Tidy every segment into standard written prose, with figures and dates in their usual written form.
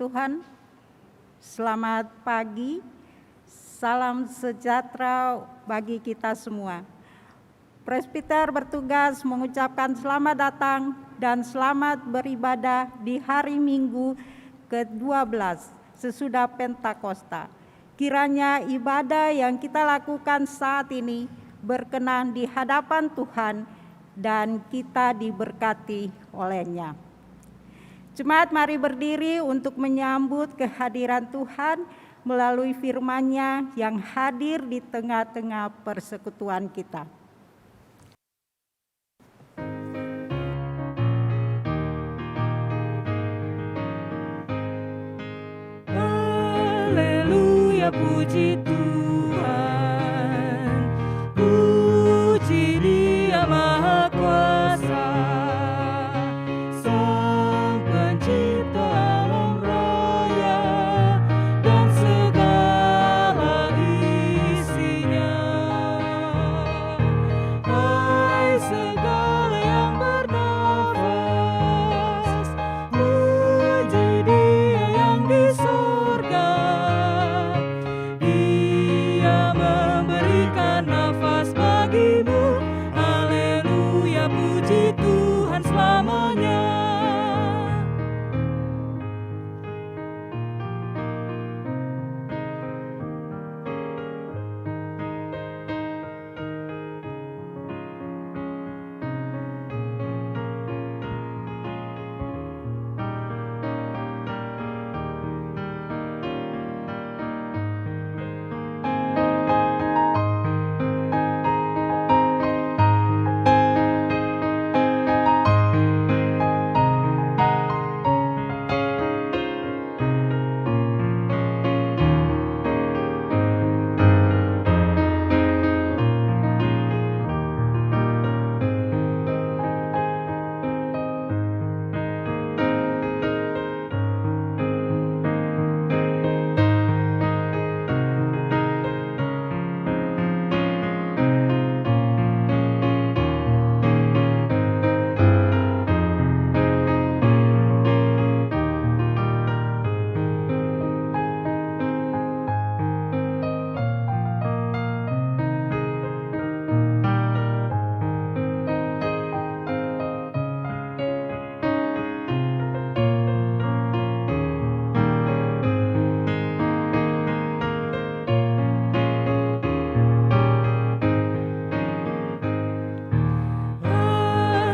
Tuhan. Selamat pagi, salam sejahtera bagi kita semua. Presbiter bertugas mengucapkan selamat datang dan selamat beribadah di hari Minggu ke-12 sesudah Pentakosta. Kiranya ibadah yang kita lakukan saat ini berkenan di hadapan Tuhan dan kita diberkati olehnya. Jemaat, mari berdiri untuk menyambut kehadiran Tuhan melalui firman-Nya yang hadir di tengah-tengah persekutuan kita. Haleluya, puji Tuhan, puji Dia Maha Kuasa, Sang Pencipta alam raya dan segala isinya. Hai segala yang bernafas, puji Dia yang di surga. Dia memberikan nafas bagimu. Haleluya, puji Tuhan selamanya.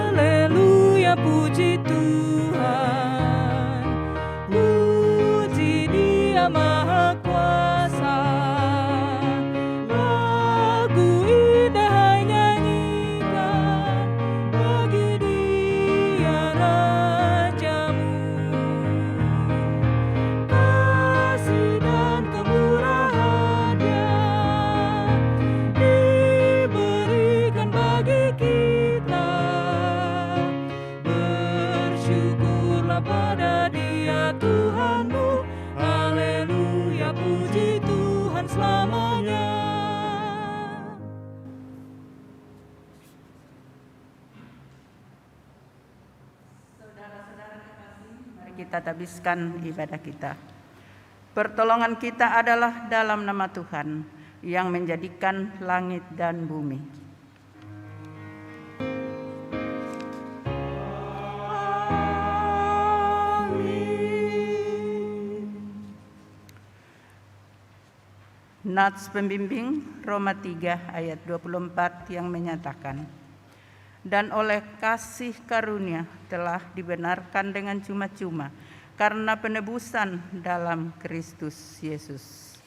Haleluya, puji Tuhan, puji Dia Maha Kuasa. Lagu indah hai nyanyikan bagi Dia Rajamu. Kasih dan kemurahan-Nya diberikan bagi kita. Bersyukurlah pada Dia Tuhanmu. Haleluya, puji Tuhan selamanya. Saudara-saudara kekasih, mari kita tabiskan ibadah kita. Pertolongan kita adalah dalam nama Tuhan yang menjadikan langit dan bumi. Nats pembimbing Roma 3 ayat 24 yang menyatakan, dan oleh kasih karunia telah dibenarkan dengan cuma-cuma karena penebusan dalam Kristus Yesus.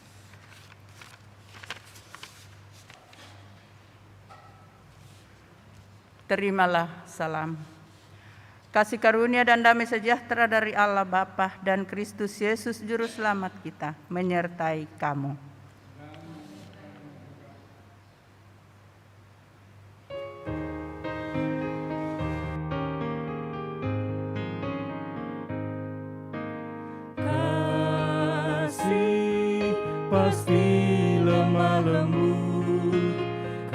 Terimalah salam. Kasih karunia dan damai sejahtera dari Allah Bapa dan Kristus Yesus Juru Selamat kita menyertai kamu. Kasih pasti lemah lembut,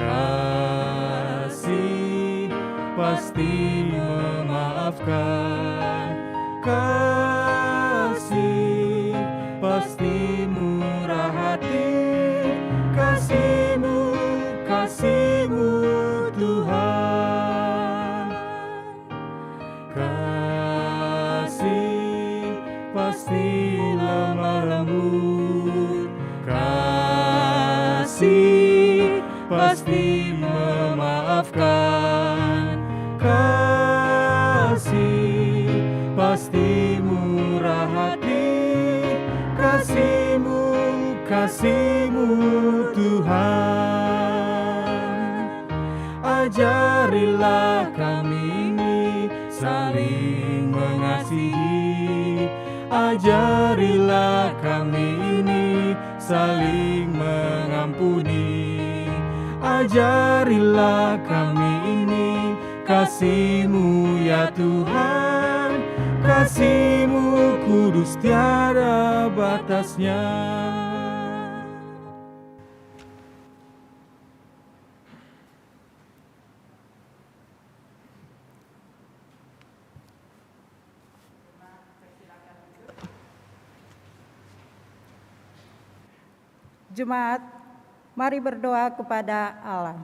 kasih pasti memaafkan, kasih pasti memaafkan. Kasih pasti murah hati, kasih-Mu, kasih-Mu Tuhan. Ajarilah kami ini saling mengasihi, ajarilah kami ini saling mengampuni, ajarilah kami ini kasih-Mu ya Tuhan, kasih-Mu kudus tiada batasnya. Jemaat, mari berdoa kepada Allah.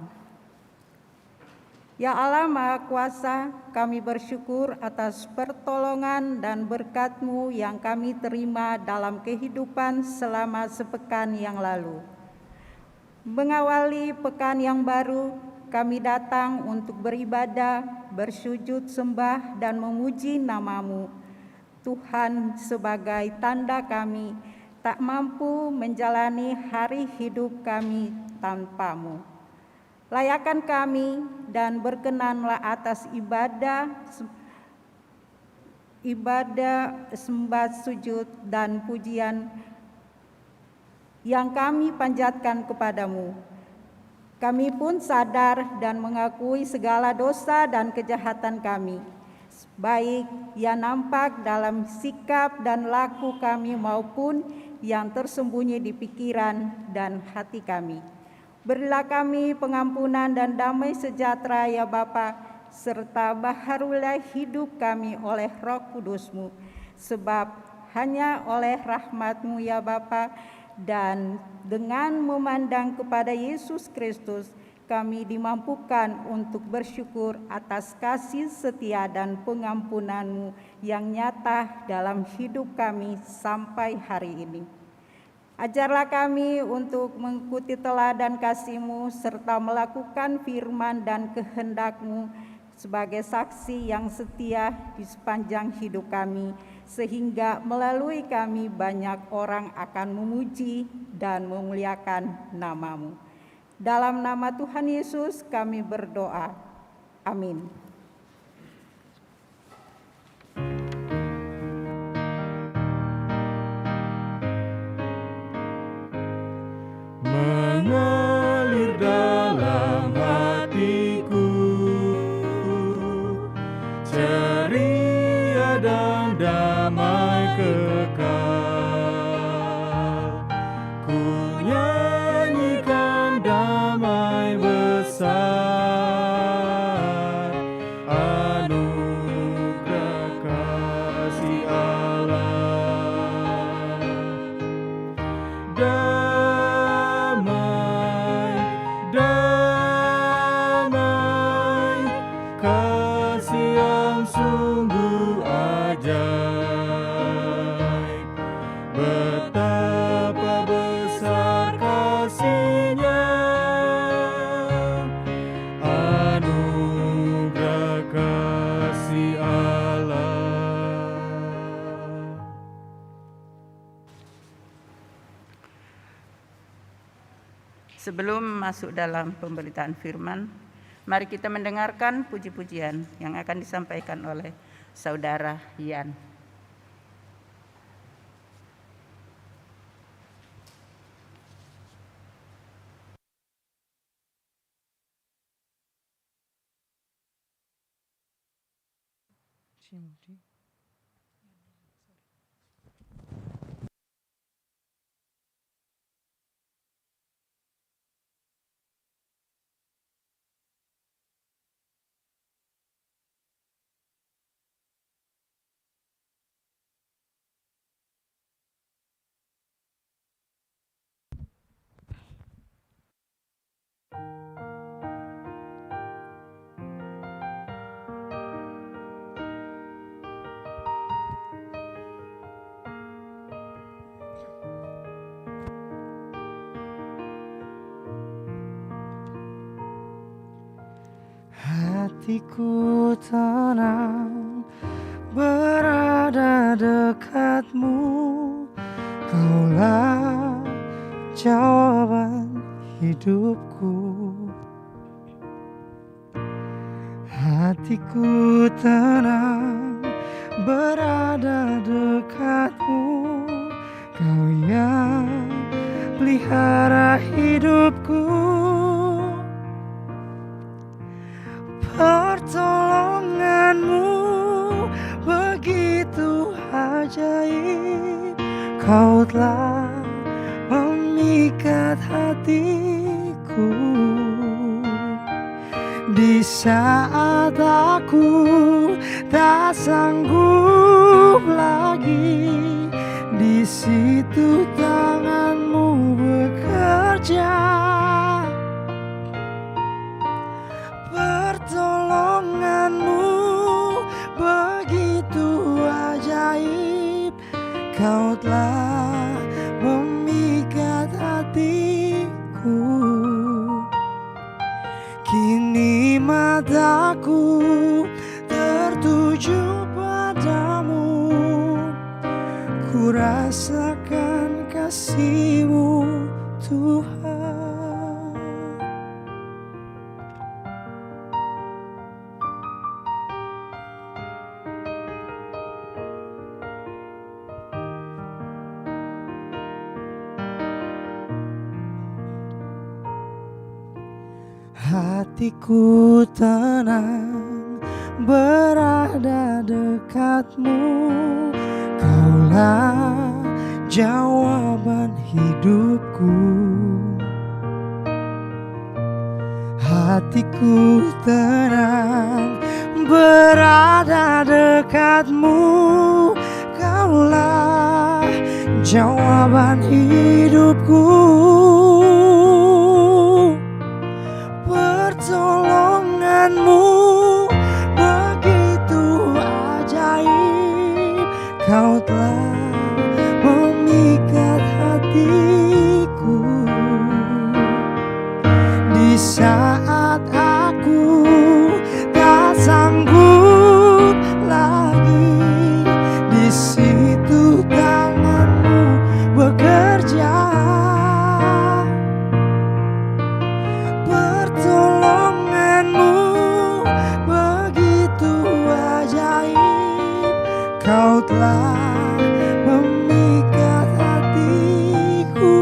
Ya Allah Maha Kuasa, kami bersyukur atas pertolongan dan berkat-Mu yang kami terima dalam kehidupan selama sepekan yang lalu. Mengawali pekan yang baru, kami datang untuk beribadah, bersujud sembah dan memuji nama-Mu, Tuhan, sebagai tanda kami tak mampu menjalani hari hidup kami tanpa-Mu. Layakan kami dan berkenanlah atas ibadah sembah sujud dan pujian yang kami panjatkan kepadamu. Kami pun sadar dan mengakui segala dosa dan kejahatan kami, baik yang nampak dalam sikap dan laku kami maupun yang tersembunyi di pikiran dan hati kami. Berilah kami pengampunan dan damai sejahtera ya Bapa, serta baharulah hidup kami oleh Roh Kudus-Mu, sebab hanya oleh rahmat-Mu ya Bapa, dan dengan memandang kepada Yesus Kristus, kami dimampukan untuk bersyukur atas kasih setia dan pengampunan-Mu yang nyata dalam hidup kami sampai hari ini. Ajarlah kami untuk mengikuti teladan kasih-Mu serta melakukan firman dan kehendak-Mu sebagai saksi yang setia di sepanjang hidup kami, sehingga melalui kami banyak orang akan memuji dan memuliakan nama-Mu. Dalam nama Tuhan Yesus kami berdoa. Amin. Mengalir dalam hatiku ceria dan damai kekal. Ku nyanyikan damai besar, anugerah kasih Allah. Damai, damai, kasih yang sungguh ajaib. Betapa besar kasih-Nya, anugerah kasih Allah. Sebelum masuk dalam pemberitaan firman, mari kita mendengarkan puji-pujian yang akan disampaikan oleh Saudara Yan. hatiku tenang berada dekatmu. Kaulah jawaban hidupku. Hatiku tenang berada dekatmu. Kau yang pelihara hidupku. Pertolonganmu begitu ajaib. Kau telah memikat hatiku. Di saat aku tak sanggup lagi, di situ tanganmu bekerja. Pertolonganmu begitu ajaib. Kau telah memikat hatiku. Kini mataku tertuju padamu. Ku rasakan kasih-Mu Tuhan. Hatiku tenang berada dekatmu. Kaulah jawaban hidupku. Hatiku tenang berada dekatmu. Kaulah jawaban hidupku. Pertolonganmu begitu ajaib. Kau telah memikat hatiku. Di saat aku tak sanggup lagi, di situ tanganmu bekerja. Pertolonganmu begitu ajaib. Kau telah memikat hatiku.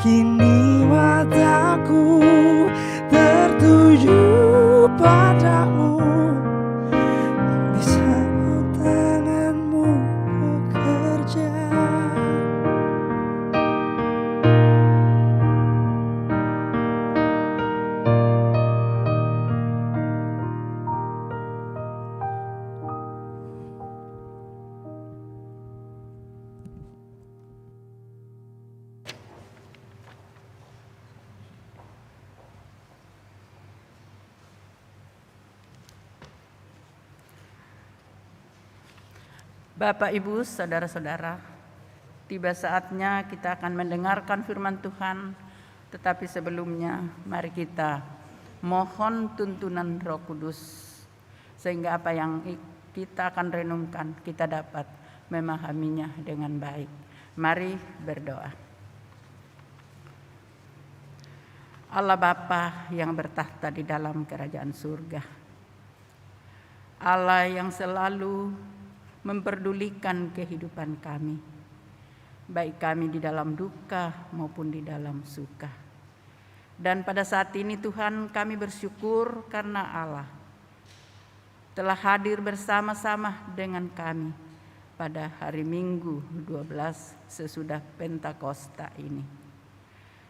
Kini mataku tertuju padamu. Di saat tanganmu bekerja. Bapak, Ibu, Saudara-saudara, tiba saatnya kita akan mendengarkan firman Tuhan, tetapi sebelumnya mari kita mohon tuntunan Roh Kudus, sehingga apa yang kita akan renungkan kita dapat memahaminya dengan baik. Mari berdoa. Allah Bapa yang bertahta di dalam kerajaan surga, Allah yang selalu memperdulikan kehidupan kami, baik kami di dalam duka maupun di dalam suka. Dan pada saat ini Tuhan, kami bersyukur karena Allah telah hadir bersama-sama dengan kami pada hari Minggu 12 sesudah Pentakosta ini.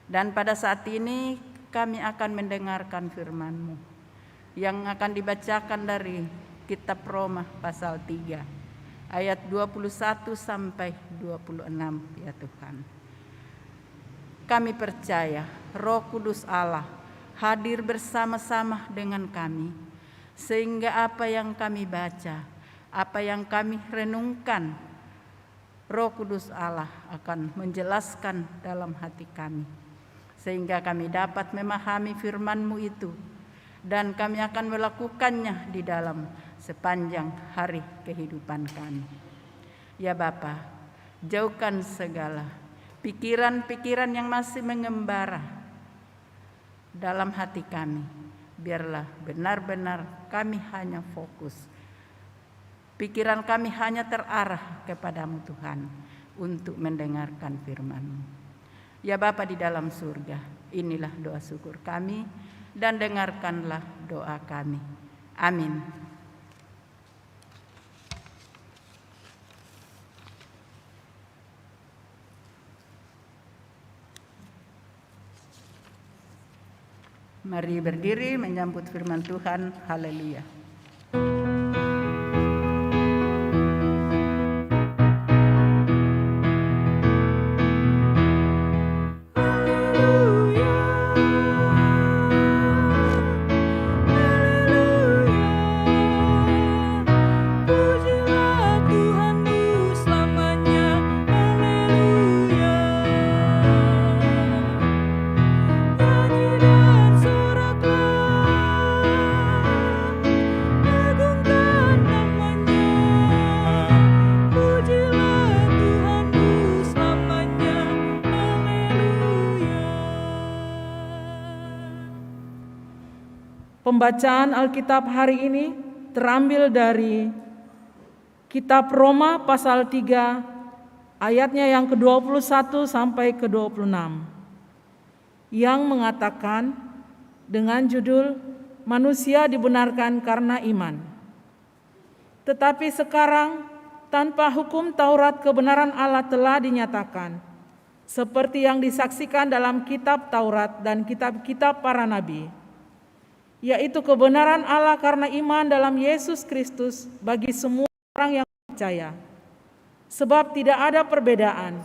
Dan pada saat ini kami akan mendengarkan firman-Mu yang akan dibacakan dari Kitab Roma pasal 3 ayat 21 sampai 26 ya Tuhan. Kami percaya Roh Kudus Allah hadir bersama-sama dengan kami, sehingga apa yang kami baca, apa yang kami renungkan, Roh Kudus Allah akan menjelaskan dalam hati kami, sehingga kami dapat memahami firman-Mu itu dan kami akan melakukannya di dalam sepanjang hari kehidupan kami. Ya Bapa, jauhkan segala pikiran-pikiran yang masih mengembara dalam hati kami. Biarlah benar-benar kami hanya fokus. Pikiran kami hanya terarah kepadamu Tuhan untuk mendengarkan firman-Mu. Ya Bapa di dalam surga, inilah doa syukur kami dan dengarkanlah doa kami. Amin. Mari berdiri menyambut firman Tuhan. Haleluya. Pembacaan Alkitab hari ini terambil dari Kitab Roma pasal 3 ayatnya yang ke-21 sampai ke-26 yang mengatakan dengan judul manusia dibenarkan karena iman. Tetapi sekarang tanpa hukum Taurat kebenaran Allah telah dinyatakan seperti yang disaksikan dalam kitab Taurat dan kitab-kitab para nabi, yaitu kebenaran Allah karena iman dalam Yesus Kristus bagi semua orang yang percaya. Sebab tidak ada perbedaan,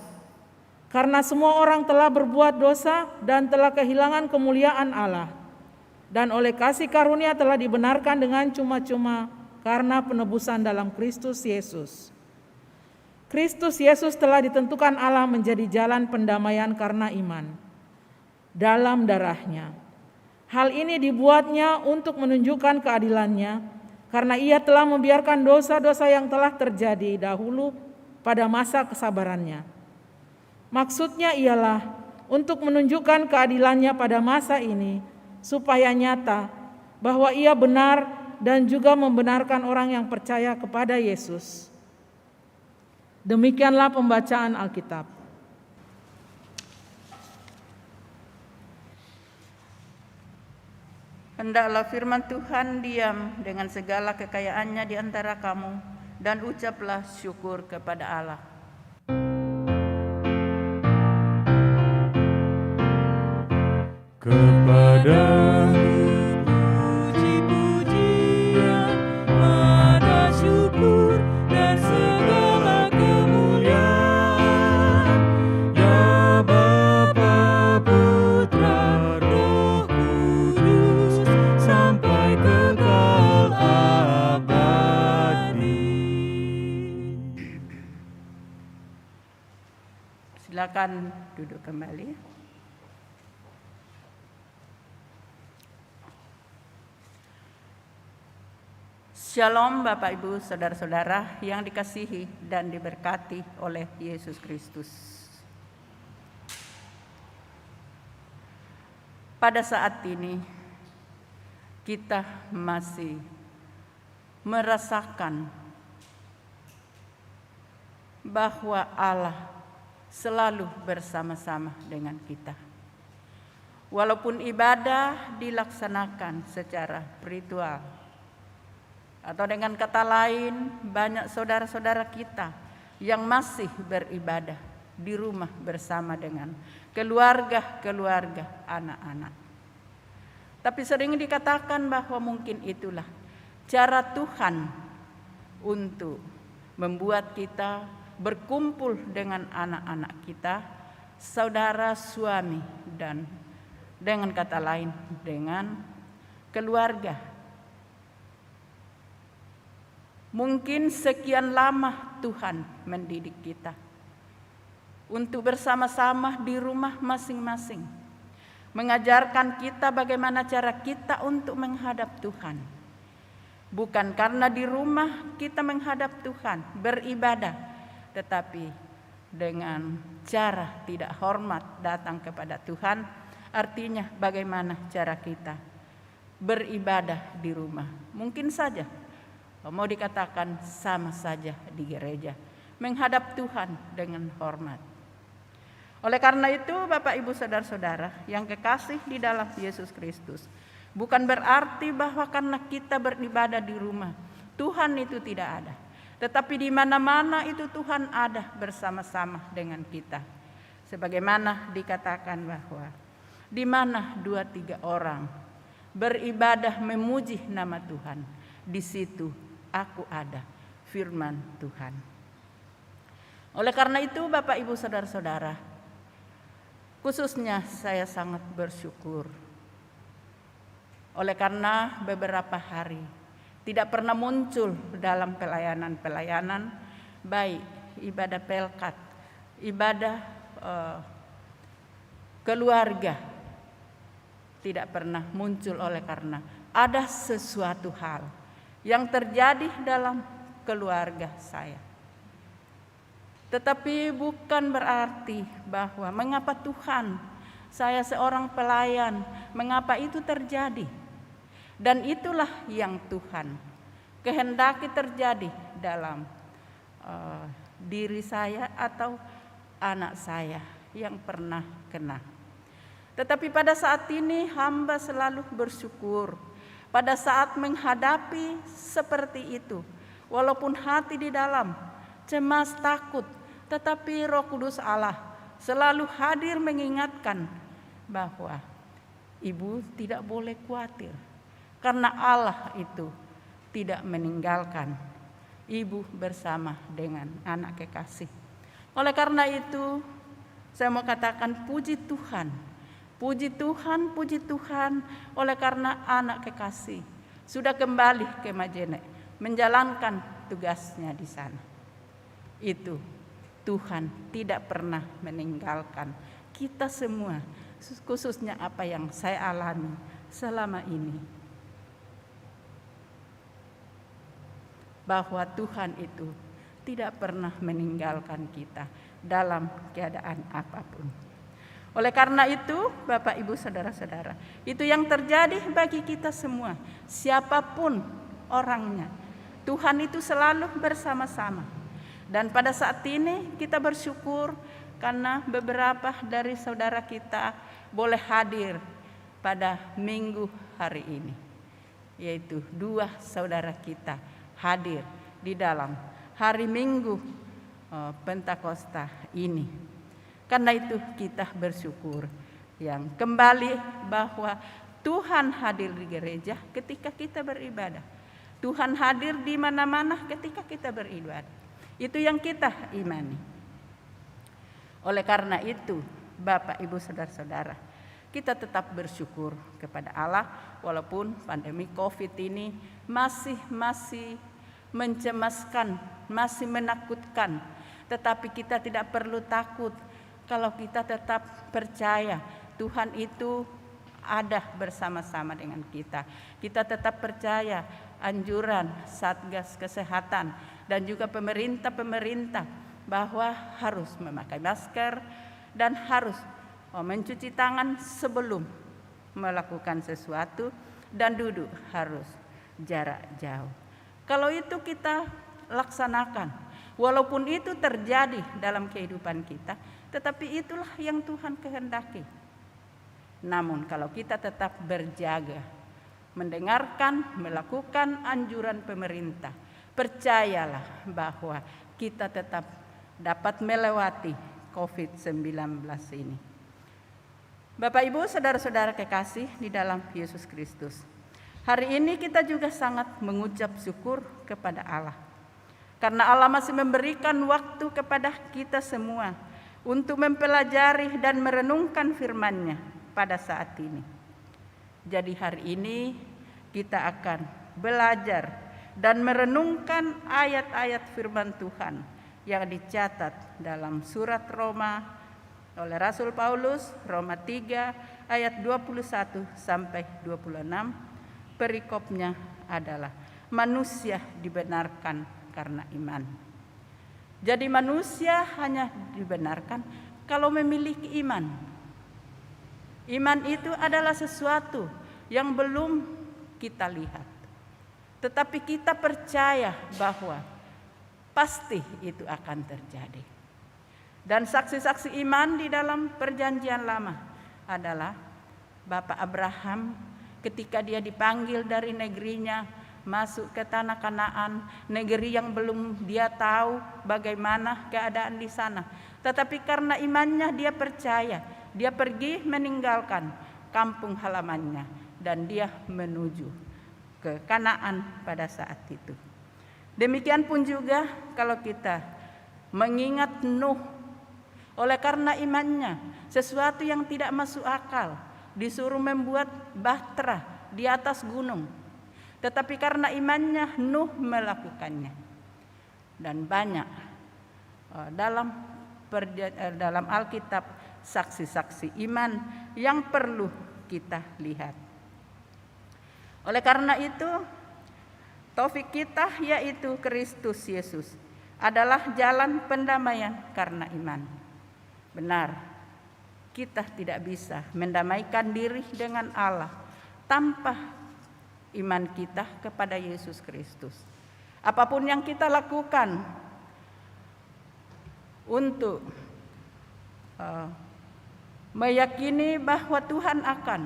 karena semua orang telah berbuat dosa dan telah kehilangan kemuliaan Allah, dan oleh kasih karunia telah dibenarkan dengan cuma-cuma karena penebusan dalam Kristus Yesus. Kristus Yesus telah ditentukan Allah menjadi jalan pendamaian karena iman dalam darah-Nya. Hal ini dibuatnya untuk menunjukkan keadilannya, karena Ia telah membiarkan dosa-dosa yang telah terjadi dahulu pada masa kesabarannya. Maksudnya ialah untuk menunjukkan keadilannya pada masa ini, supaya nyata bahwa Ia benar dan juga membenarkan orang yang percaya kepada Yesus. Demikianlah pembacaan Alkitab. Hendaklah firman Tuhan diam dengan segala kekayaannya di antara kamu, dan ucaplah syukur kepada Allah. Kepadamu puji-pujian, ada syukur dan segala kemuliaan, ya Bapa, Putra, Roh Kudus, sampai kekal abadi. Silakan duduk kembali. Shalom Bapak Ibu Saudara-saudara yang dikasihi dan diberkati oleh Yesus Kristus. Pada saat ini kita masih merasakan bahwa Allah selalu bersama-sama dengan kita. Walaupun ibadah dilaksanakan secara ritual, atau dengan kata lain, banyak saudara-saudara kita yang masih beribadah di rumah bersama dengan keluarga-keluarga, anak-anak. Tapi sering dikatakan bahwa mungkin itulah cara Tuhan untuk membuat kita berkumpul dengan anak-anak kita, saudara, suami, dan dengan kata lain, dengan keluarga. Mungkin sekian lama Tuhan mendidik kita untuk bersama-sama di rumah masing-masing, mengajarkan kita bagaimana cara kita untuk menghadap Tuhan. Bukan karena di rumah kita menghadap Tuhan, beribadah, tetapi dengan cara tidak hormat datang kepada Tuhan. Artinya bagaimana cara kita beribadah di rumah. Mungkin saja mau dikatakan sama saja di gereja, menghadap Tuhan dengan hormat. Oleh karena itu, Bapak Ibu saudara-saudara yang kekasih di dalam Yesus Kristus, bukan berarti bahwa karena kita beribadah di rumah Tuhan itu tidak ada. Tetapi di mana-mana itu Tuhan ada bersama-sama dengan kita. Sebagaimana dikatakan bahwa di mana 2-3 orang beribadah memuji nama Tuhan, di situ aku ada, firman Tuhan. Oleh karena itu, Bapak Ibu saudara-saudara, khususnya saya sangat bersyukur oleh karena beberapa hari tidak pernah muncul dalam pelayanan-pelayanan, baik ibadah pelkat, ibadah keluarga, tidak pernah muncul oleh karena ada sesuatu hal yang terjadi dalam keluarga saya. Tetapi bukan berarti bahwa mengapa Tuhan, saya seorang pelayan, mengapa itu terjadi. Dan itulah yang Tuhan kehendaki terjadi dalam diri saya atau anak saya yang pernah kena. Tetapi pada saat ini hamba selalu bersyukur pada saat menghadapi seperti itu. Walaupun hati di dalam cemas, takut, tetapi Roh Kudus Allah selalu hadir mengingatkan bahwa ibu tidak boleh khawatir, karena Allah itu tidak meninggalkan ibu bersama dengan anak kekasih. Oleh karena itu, saya mau katakan puji Tuhan, puji Tuhan, puji Tuhan, oleh karena anak kekasih sudah kembali ke Majene menjalankan tugasnya di sana. Itu Tuhan tidak pernah meninggalkan kita semua, khususnya apa yang saya alami selama ini. Bahwa Tuhan itu tidak pernah meninggalkan kita dalam keadaan apapun. Oleh karena itu, Bapak Ibu saudara-saudara, itu yang terjadi bagi kita semua, siapapun orangnya, Tuhan itu selalu bersama-sama. Dan pada saat ini kita bersyukur karena beberapa dari saudara kita boleh hadir pada minggu hari ini, yaitu 2 saudara kita hadir di dalam hari Minggu Pentakosta ini. Karena itu kita bersyukur yang kembali bahwa Tuhan hadir di gereja ketika kita beribadah. Tuhan hadir di mana-mana ketika kita beribadah. Itu yang kita imani. Oleh karena itu, Bapak, Ibu, saudara-saudara, kita tetap bersyukur kepada Allah walaupun pandemi COVID ini masih mencemaskan, masih menakutkan. Tetapi kita tidak perlu takut kalau kita tetap percaya Tuhan itu ada bersama-sama dengan kita. Kita tetap percaya anjuran Satgas Kesehatan dan juga pemerintah bahwa harus memakai masker dan harus mencuci tangan sebelum melakukan sesuatu dan duduk harus jarak jauh. Kalau itu kita laksanakan, walaupun itu terjadi dalam kehidupan kita, tetapi itulah yang Tuhan kehendaki. Namun kalau kita tetap berjaga, mendengarkan, melakukan anjuran pemerintah, percayalah bahwa kita tetap dapat melewati COVID-19 ini. Bapak, Ibu, saudara-saudara kekasih di dalam Yesus Kristus, hari ini kita juga sangat mengucap syukur kepada Allah. Karena Allah masih memberikan waktu kepada kita semua untuk mempelajari dan merenungkan firman-Nya pada saat ini. Jadi hari ini kita akan belajar dan merenungkan ayat-ayat firman Tuhan yang dicatat dalam surat Roma oleh Rasul Paulus, Roma 3 ayat 21 sampai 26, perikopnya adalah manusia dibenarkan karena iman. Jadi manusia hanya dibenarkan kalau memiliki iman. Iman itu adalah sesuatu yang belum kita lihat, tetapi kita percaya bahwa pasti itu akan terjadi. Dan saksi-saksi iman di dalam perjanjian lama adalah Bapak Abraham ketika dia dipanggil dari negerinya masuk ke tanah Kanaan, negeri yang belum dia tahu bagaimana keadaan di sana. Tetapi karena imannya dia percaya, dia pergi meninggalkan kampung halamannya dan dia menuju ke Kanaan pada saat itu. Demikian pun juga kalau kita mengingat Nuh, oleh karena imannya, sesuatu yang tidak masuk akal, disuruh membuat bahtera di atas gunung. Tetapi karena imannya Nuh melakukannya. Dan banyak dalam Alkitab saksi-saksi iman yang perlu kita lihat. Oleh karena itu, taufik kita yaitu Kristus Yesus adalah jalan pendamaian karena iman. Benar, kita tidak bisa mendamaikan diri dengan Allah tanpa iman kita kepada Yesus Kristus. Apapun yang kita lakukan untuk meyakini bahwa Tuhan akan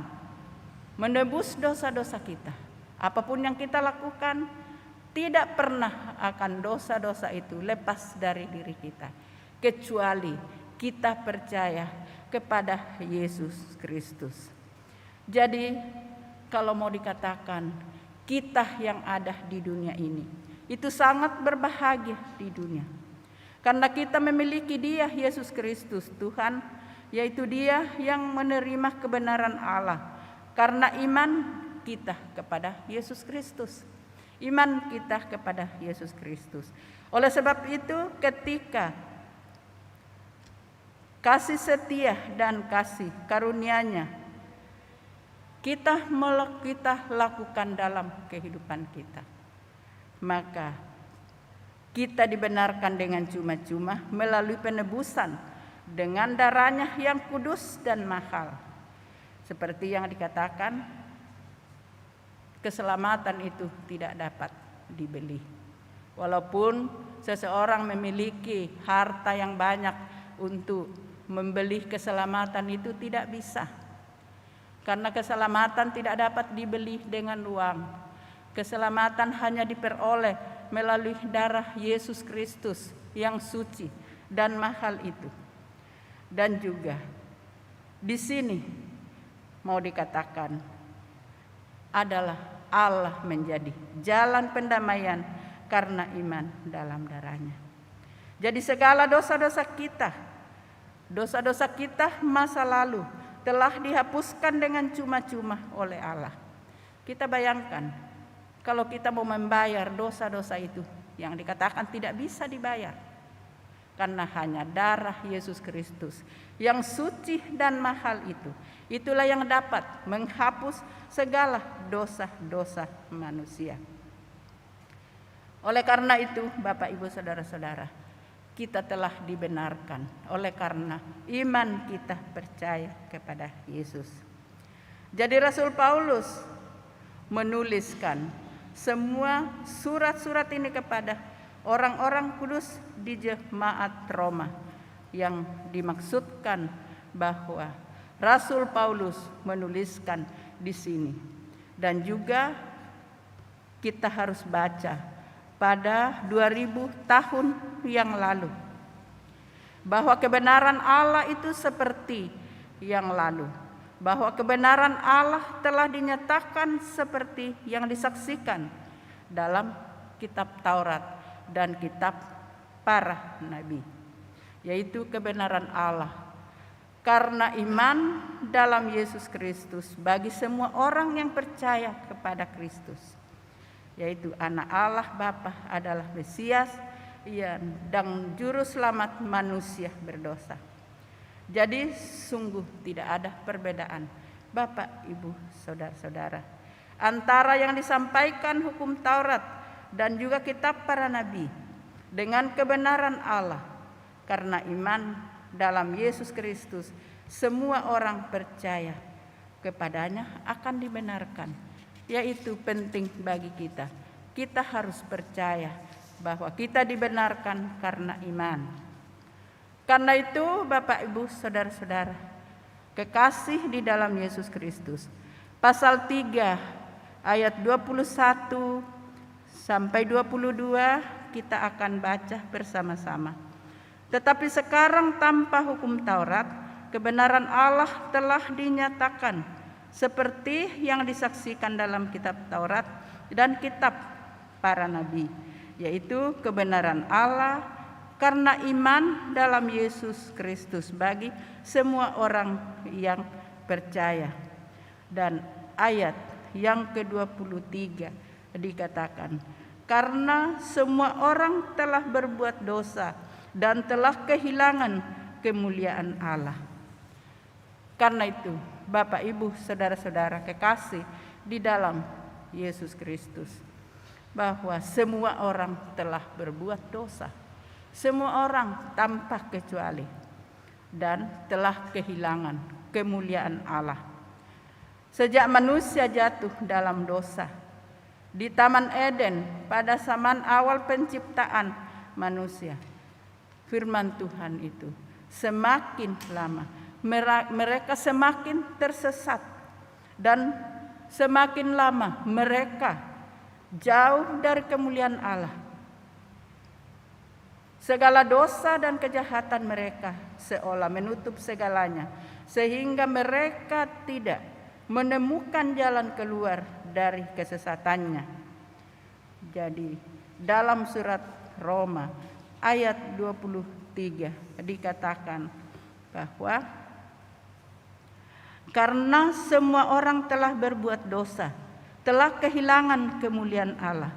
menebus dosa-dosa kita, apapun yang kita lakukan, tidak pernah akan dosa-dosa itu lepas dari diri kita, kecuali kita percaya kepada Yesus Kristus. Jadi kalau mau dikatakan kita yang ada di dunia ini, itu sangat berbahagia di dunia. Karena kita memiliki Dia, Yesus Kristus, Tuhan, yaitu Dia yang menerima kebenaran Allah. Karena iman kita kepada Yesus Kristus. Iman kita kepada Yesus Kristus. Oleh sebab itu ketika kasih setia dan kasih karunia-Nya kita lakukan dalam kehidupan kita, maka kita dibenarkan dengan cuma-cuma melalui penebusan dengan darah-Nya yang kudus dan mahal. Seperti yang dikatakan, keselamatan itu tidak dapat dibeli. Walaupun seseorang memiliki harta yang banyak untuk membeli keselamatan, itu tidak bisa. Karena keselamatan tidak dapat dibeli dengan uang. Keselamatan hanya diperoleh melalui darah Yesus Kristus yang suci dan mahal itu. Dan juga di sini mau dikatakan adalah Allah menjadi jalan pendamaian karena iman dalam darah-Nya. Jadi segala dosa-dosa kita masa lalu telah dihapuskan dengan cuma-cuma oleh Allah. Kita bayangkan kalau kita mau membayar dosa-dosa itu yang dikatakan tidak bisa dibayar, karena hanya darah Yesus Kristus yang suci dan mahal itu. Itulah yang dapat menghapus segala dosa-dosa manusia. Oleh karena itu, Bapak Ibu Saudara-saudara, kita telah dibenarkan oleh karena iman kita percaya kepada Yesus. Jadi Rasul Paulus menuliskan semua surat-surat ini kepada orang-orang kudus di jemaat Roma, yang dimaksudkan bahwa Rasul Paulus menuliskan di sini. Dan juga kita harus baca pada 2000 tahun yang lalu, bahwa kebenaran Allah itu seperti yang lalu, bahwa kebenaran Allah telah dinyatakan seperti yang disaksikan dalam kitab Taurat dan kitab para nabi, yaitu kebenaran Allah karena iman dalam Yesus Kristus bagi semua orang yang percaya kepada Kristus, yaitu anak Allah Bapa adalah Mesias dan juru selamat manusia berdosa. Jadi sungguh tidak ada perbedaan Bapak, Ibu, saudara-saudara, antara yang disampaikan hukum Taurat dan juga kitab para nabi dengan kebenaran Allah, karena iman dalam Yesus Kristus, semua orang percaya kepadanya akan dibenarkan. Yaitu penting bagi kita. Kita harus percaya bahwa kita dibenarkan karena iman. Karena itu Bapak, Ibu, saudara-saudara, kekasih di dalam Yesus Kristus, pasal 3 ayat 21 sampai 22 kita akan baca bersama-sama. Tetapi sekarang tanpa hukum Taurat, kebenaran Allah telah dinyatakan seperti yang disaksikan dalam kitab Taurat dan kitab para nabi, yaitu kebenaran Allah karena iman dalam Yesus Kristus bagi semua orang yang percaya. Dan ayat yang ke-23 dikatakan, karena semua orang telah berbuat dosa dan telah kehilangan kemuliaan Allah. Karena itu, Bapak, Ibu, saudara-saudara kekasih di dalam Yesus Kristus, bahwa semua orang telah berbuat dosa. Semua orang tanpa kecuali, dan telah kehilangan kemuliaan Allah. Sejak manusia jatuh dalam dosa di Taman Eden pada zaman awal penciptaan manusia, firman Tuhan itu semakin lama mereka semakin tersesat, dan semakin lama mereka jauh dari kemuliaan Allah. Segala dosa dan kejahatan mereka seolah menutup segalanya, sehingga mereka tidak menemukan jalan keluar dari kesesatannya. Jadi dalam surat Roma ayat 23 dikatakan bahwa karena semua orang telah berbuat dosa, telah kehilangan kemuliaan Allah.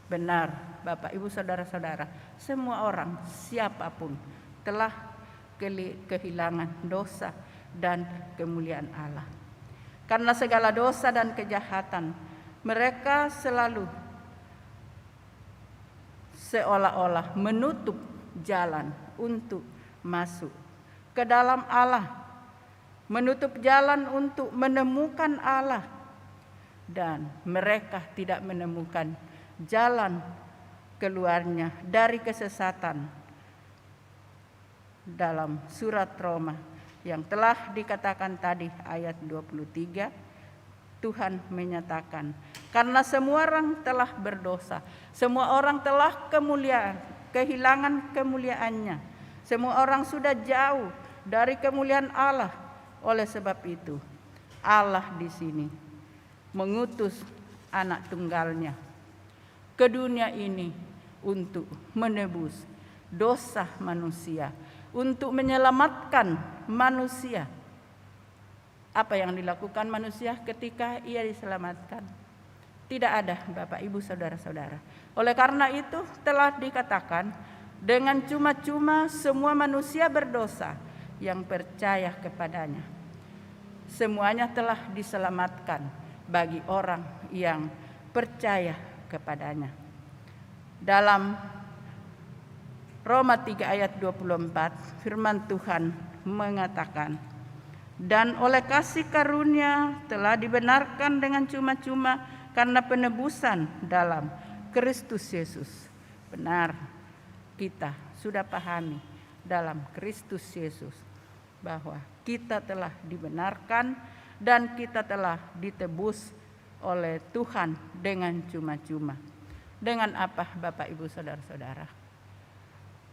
Benar, Bapak, Ibu, saudara-saudara, semua orang, siapapun, telah kehilangan dosa dan kemuliaan Allah. Karena segala dosa dan kejahatan, mereka selalu seolah-olah menutup jalan untuk masuk ke dalam Allah, menutup jalan untuk menemukan Allah, dan mereka tidak menemukan jalan keluarnya dari kesesatan. Dalam surat Roma yang telah dikatakan tadi ayat 23, Tuhan menyatakan, karena semua orang telah berdosa, semua orang telah kehilangan kemuliaannya, semua orang sudah jauh dari kemuliaan Allah. Oleh sebab itu, Allah di sini mengutus anak tunggalnya ke dunia ini untuk menebus dosa manusia, untuk menyelamatkan manusia. Apa yang dilakukan manusia ketika ia diselamatkan? Tidak ada, Bapak, Ibu, saudara-saudara. Oleh karena itu telah dikatakan, dengan cuma-cuma semua manusia berdosa yang percaya kepadanya. Semuanya telah diselamatkan bagi orang yang percaya kepadanya. Dalam Roma 3 ayat 24, firman Tuhan mengatakan, dan oleh kasih karunia telah dibenarkan dengan cuma-cuma karena penebusan dalam Kristus Yesus. Benar, kita sudah pahami dalam Kristus Yesus bahwa kita telah dibenarkan dan kita telah ditebus oleh Tuhan dengan cuma-cuma. Dengan apa, Bapak, Ibu, saudara-saudara?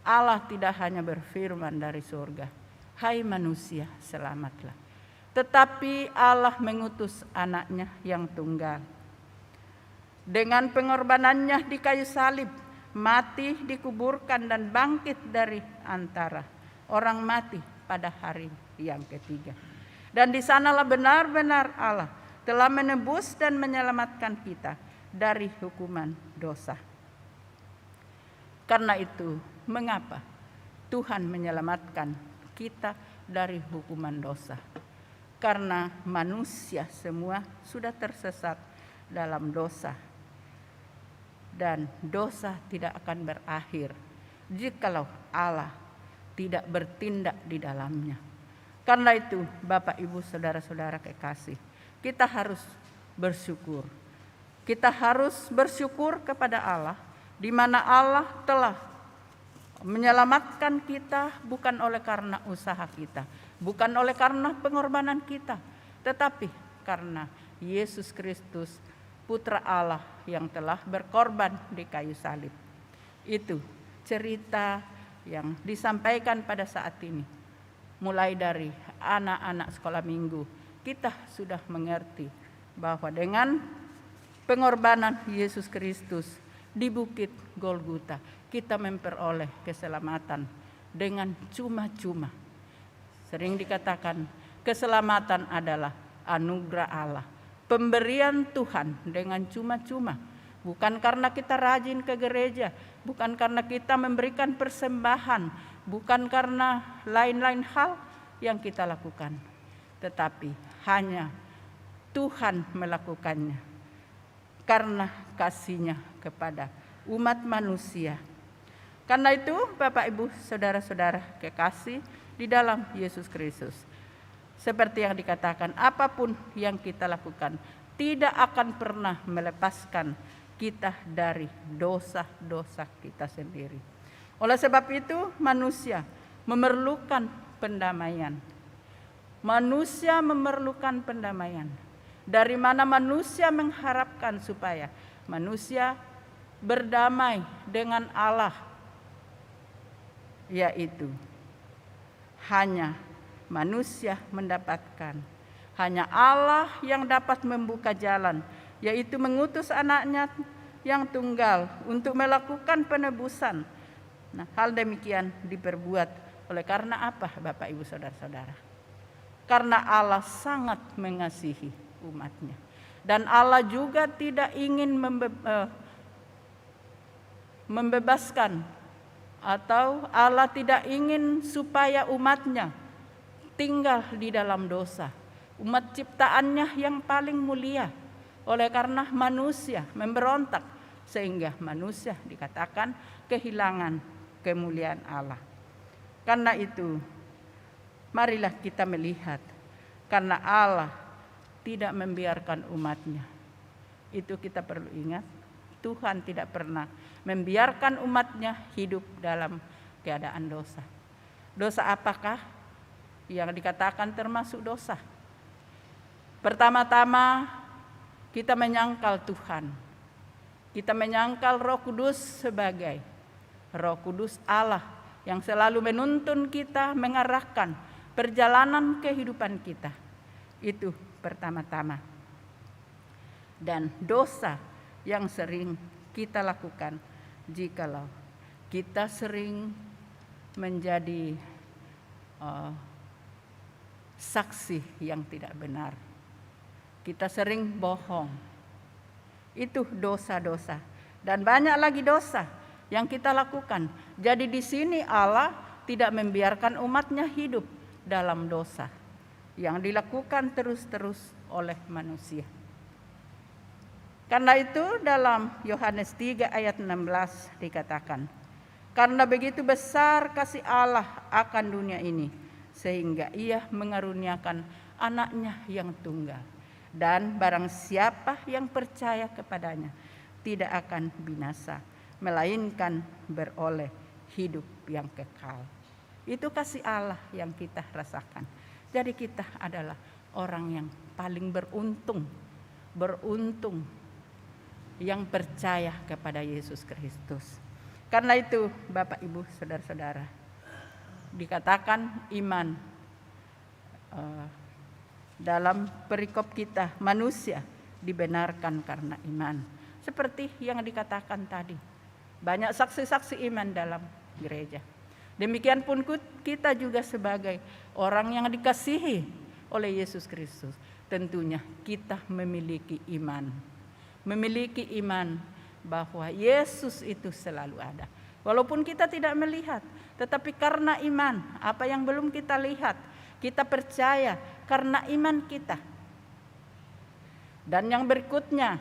Allah tidak hanya berfirman dari surga, hai manusia, selamatlah. Tetapi Allah mengutus anaknya yang tunggal. Dengan pengorbanannya di kayu salib, mati, dikuburkan, dan bangkit dari antara orang mati pada hari yang ketiga. Dan di sanalah benar-benar Allah telah menebus dan menyelamatkan kita dari hukuman dosa. Karena itu, mengapa Tuhan menyelamatkan kita dari hukuman dosa? karena manusia semua sudah tersesat dalam dosa. Dan dosa tidak akan berakhir jikalau Allah tidak bertindak di dalamnya. Karena itu, Bapak, Ibu, saudara-saudara kekasih, kita harus bersyukur. Kita harus bersyukur kepada Allah, di mana Allah telah menyelamatkan kita bukan oleh karena usaha kita, bukan oleh karena pengorbanan kita, tetapi karena Yesus Kristus, Putra Allah yang telah berkorban di kayu salib. Itu cerita yang disampaikan pada saat ini. Mulai dari anak-anak sekolah minggu, kita sudah mengerti bahwa dengan pengorbanan Yesus Kristus di Bukit Golgota, kita memperoleh keselamatan dengan cuma-cuma. Sering dikatakan keselamatan adalah anugerah Allah, pemberian Tuhan dengan cuma-cuma. Bukan karena kita rajin ke gereja, bukan karena kita memberikan persembahan, bukan karena lain-lain hal yang kita lakukan, tetapi hanya Tuhan melakukannya karena kasih-Nya kepada umat manusia. Karena itu, Bapak, Ibu, saudara-saudara kekasih di dalam Yesus Kristus, seperti yang dikatakan, apapun yang kita lakukan tidak akan pernah melepaskan kita dari dosa-dosa kita sendiri. Oleh sebab itu, manusia memerlukan pendamaian. Manusia memerlukan pendamaian. Dari mana manusia mengharapkan supaya manusia berdamai dengan Allah, yaitu hanya manusia mendapatkan, hanya Allah yang dapat membuka jalan, yaitu mengutus anaknya yang tunggal untuk melakukan penebusan. Nah, hal demikian diperbuat oleh karena apa, Bapak, Ibu, saudara-saudara? Karena Allah sangat mengasihi umatnya. Dan Allah juga tidak ingin membebaskan, atau Allah tidak ingin supaya umatnya tinggal di dalam dosa. Umat ciptaannya yang paling mulia. Oleh karena manusia memberontak, sehingga manusia dikatakan kehilangan kemuliaan Allah. Karena itu, marilah kita melihat, karena Allah tidak membiarkan umatnya. Itu kita perlu ingat, Tuhan tidak pernah membiarkan umatnya hidup dalam keadaan dosa. Dosa apakah yang dikatakan termasuk dosa? Pertama-tama, kita menyangkal Tuhan. Kita menyangkal Roh Kudus sebagai Roh Kudus Allah yang selalu menuntun kita, mengarahkan perjalanan kehidupan kita. Itu pertama-tama. Dan dosa yang sering kita lakukan jikalau kita sering menjadi saksi yang tidak benar. Kita sering bohong. Itu dosa-dosa. Dan banyak lagi dosa yang kita lakukan. Jadi di sini Allah tidak membiarkan umatnya hidup dalam dosa yang dilakukan terus-terus oleh manusia. Karena itu dalam Yohanes 3 ayat 16 dikatakan, karena begitu besar kasih Allah akan dunia ini, sehingga Ia mengaruniakan anaknya yang tunggal. Dan barang siapa yang percaya kepadanya tidak akan binasa, melainkan beroleh hidup yang kekal. Itu kasih Allah yang kita rasakan. Jadi kita adalah orang yang paling beruntung yang percaya kepada Yesus Kristus. Karena itu, Bapak, Ibu, saudara-saudara, dikatakan iman dalam perikop kita, manusia dibenarkan karena iman. Seperti yang dikatakan tadi, banyak saksi-saksi iman dalam gereja. Demikian pun kita juga sebagai orang yang dikasihi oleh Yesus Kristus, tentunya kita memiliki iman. Memiliki iman bahwa Yesus itu selalu ada. Walaupun kita tidak melihat, tetapi karena iman, apa yang belum kita lihat, kita percaya karena iman kita. Dan yang berikutnya,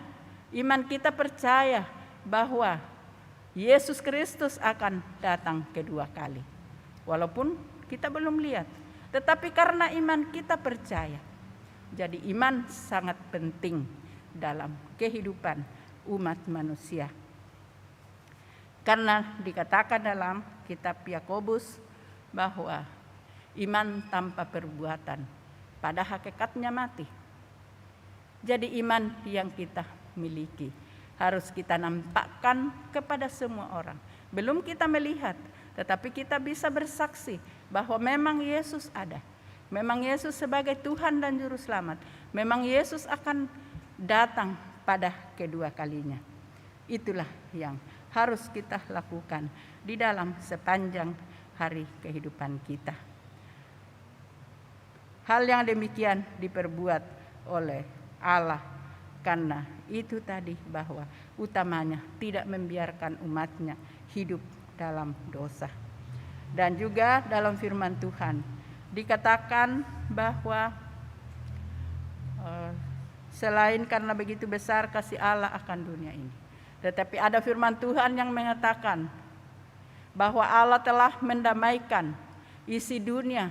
iman kita percaya bahwa Yesus Kristus akan datang kedua kali. Walaupun kita belum lihat, tetapi karena iman kita percaya. Jadi iman sangat penting dalam kehidupan umat manusia. Karena dikatakan dalam kitab Yakobus bahwa iman tanpa perbuatan pada hakikatnya mati. Jadi iman yang kita miliki harus kita nampakkan kepada semua orang. Belum kita melihat, tetapi kita bisa bersaksi bahwa memang Yesus ada. Memang Yesus sebagai Tuhan dan Juru Selamat. Memang Yesus akan datang pada kedua kalinya. Itulah yang harus kita lakukan di dalam sepanjang hari kehidupan kita. Hal yang demikian diperbuat oleh Allah karena itu tadi bahwa utamanya tidak membiarkan umatnya hidup dalam dosa. Dan juga dalam firman Tuhan dikatakan bahwa selain karena begitu besar kasih Allah akan dunia ini. Tetapi ada firman Tuhan yang mengatakan bahwa Allah telah mendamaikan isi dunia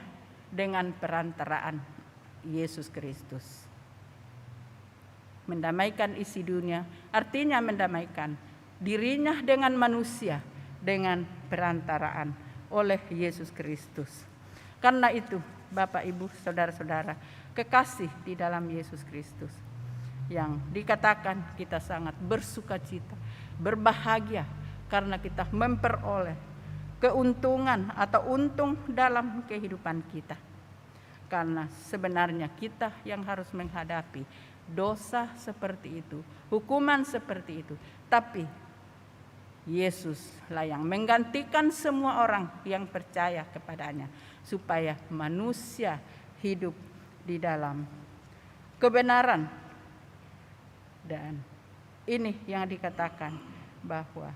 dengan perantaraan Yesus Kristus. Mendamaikan isi dunia artinya mendamaikan dirinya dengan manusia dengan perantaraan oleh Yesus Kristus. Karena itu Bapak Ibu Saudara-saudara kekasih di dalam Yesus Kristus, yang dikatakan kita sangat bersukacita, berbahagia karena kita memperoleh keuntungan atau untung dalam kehidupan kita. Karena sebenarnya kita yang harus menghadapi dosa seperti itu, hukuman seperti itu. Tapi Yesus lah yang menggantikan semua orang yang percaya kepadanya, supaya manusia hidup di dalam kebenaran. Dan ini yang dikatakan bahwa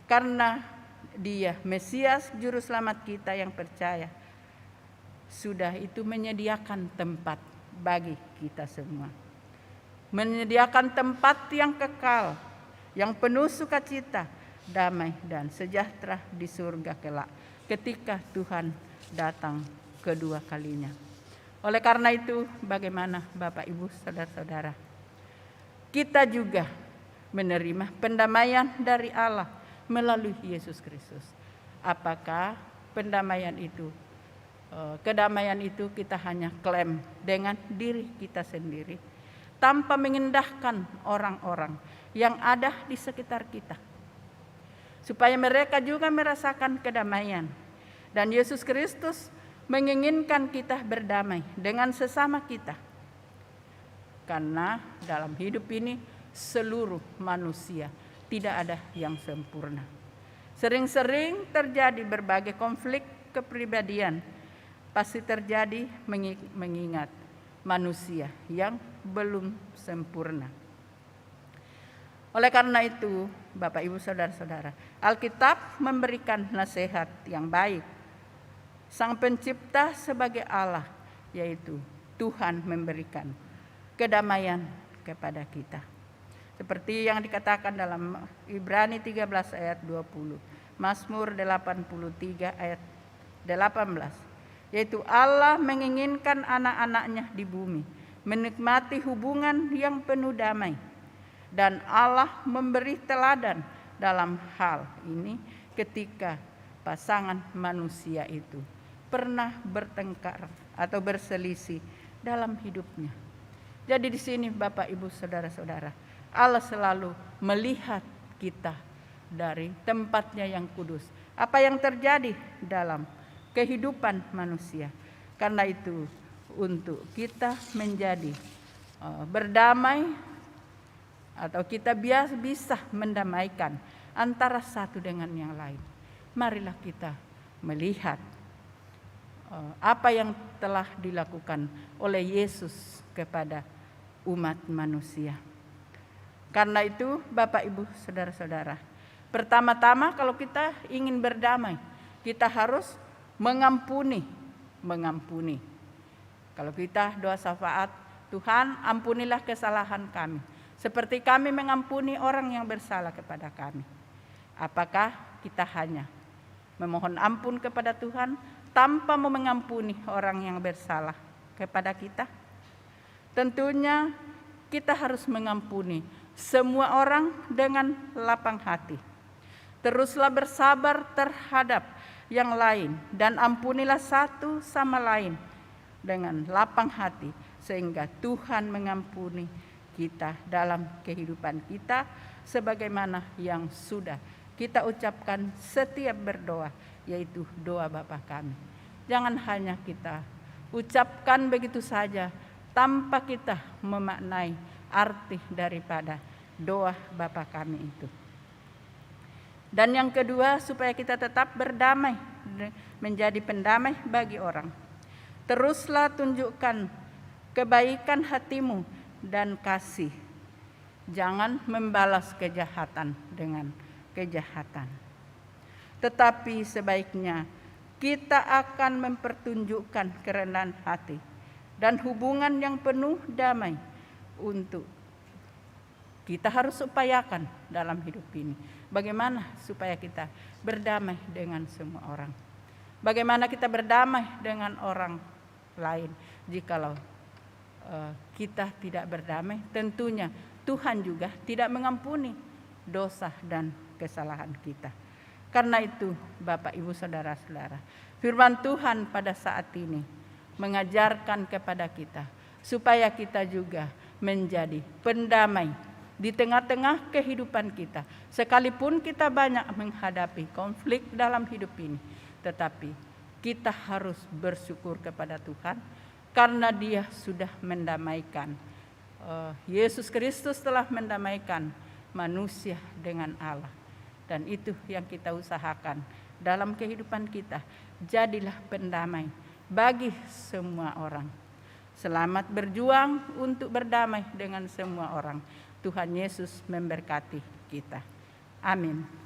karena Dia Mesias Juru Selamat kita yang percaya, sudah itu menyediakan tempat bagi kita semua. Menyediakan tempat yang kekal, yang penuh sukacita, damai dan sejahtera di surga kelak ketika Tuhan datang kedua kalinya. Oleh karena itu, bagaimana Bapak Ibu Saudara-saudara, kita juga menerima pendamaian dari Allah melalui Yesus Kristus. Apakah pendamaian itu, kedamaian itu kita hanya klaim dengan diri kita sendiri, tanpa mengendahkan orang-orang yang ada di sekitar kita, supaya mereka juga merasakan kedamaian. Dan Yesus Kristus menginginkan kita berdamai dengan sesama kita, karena dalam hidup ini seluruh manusia tidak ada yang sempurna. Sering-sering terjadi berbagai konflik kepribadian, pasti terjadi mengingat manusia yang belum sempurna. Oleh karena itu, Bapak Ibu Saudara-saudara, Alkitab memberikan nasihat yang baik. Sang Pencipta sebagai Allah, yaitu Tuhan, memberikan kedamaian kepada kita. Seperti yang dikatakan dalam Ibrani 13 ayat 20, Mazmur 83 ayat 18, yaitu Allah menginginkan anak-anaknya di bumi menikmati hubungan yang penuh damai. Dan Allah memberi teladan dalam hal ini ketika pasangan manusia itu pernah bertengkar atau berselisih dalam hidupnya. Jadi di sini Bapak Ibu Saudara-saudara, Allah selalu melihat kita dari tempatnya yang kudus. Apa yang terjadi dalam kehidupan manusia. Karena itu untuk kita menjadi berdamai, atau kita bisa mendamaikan antara satu dengan yang lain, marilah kita melihat apa yang telah dilakukan oleh Yesus kepada umat manusia. Karena itu Bapak Ibu Saudara-saudara, pertama-tama kalau kita ingin berdamai, kita harus mengampuni. Kalau kita doa syafaat, Tuhan ampunilah kesalahan kami, seperti kami mengampuni orang yang bersalah kepada kami. Apakah kita hanya memohon ampun kepada Tuhan tanpa mau mengampuni orang yang bersalah kepada kita? Tentunya kita harus mengampuni semua orang dengan lapang hati. Teruslah bersabar terhadap yang lain dan ampunilah satu sama lain dengan lapang hati, sehingga Tuhan mengampuni kita dalam kehidupan kita sebagaimana yang sudah kita ucapkan setiap berdoa, yaitu doa Bapa kami. Jangan hanya kita ucapkan begitu saja tanpa kita memaknai arti daripada doa Bapa kami itu. Dan yang kedua, supaya kita tetap berdamai, menjadi pendamai bagi orang. Teruslah tunjukkan kebaikan hatimu dan kasih. Jangan membalas kejahatan dengan kejahatan. Tetapi sebaiknya kita akan mempertunjukkan kerendahan hati dan hubungan yang penuh damai untuk kita harus upayakan dalam hidup ini. Bagaimana supaya kita berdamai dengan semua orang? Bagaimana kita berdamai dengan orang lain? Jikalau kita tidak berdamai, tentunya Tuhan juga tidak mengampuni dosa dan kesalahan kita. Karena itu, Bapak, Ibu, Saudara-saudara, firman Tuhan pada saat ini mengajarkan kepada kita supaya kita juga menjadi pendamai di tengah-tengah kehidupan kita. Sekalipun kita banyak menghadapi konflik dalam hidup ini, tetapi kita harus bersyukur kepada Tuhan karena Dia sudah mendamaikan. Yesus Kristus telah mendamaikan manusia dengan Allah. Dan itu yang kita usahakan dalam kehidupan kita. Jadilah pendamai bagi semua orang. Selamat berjuang untuk berdamai dengan semua orang. Tuhan Yesus memberkati kita. Amin.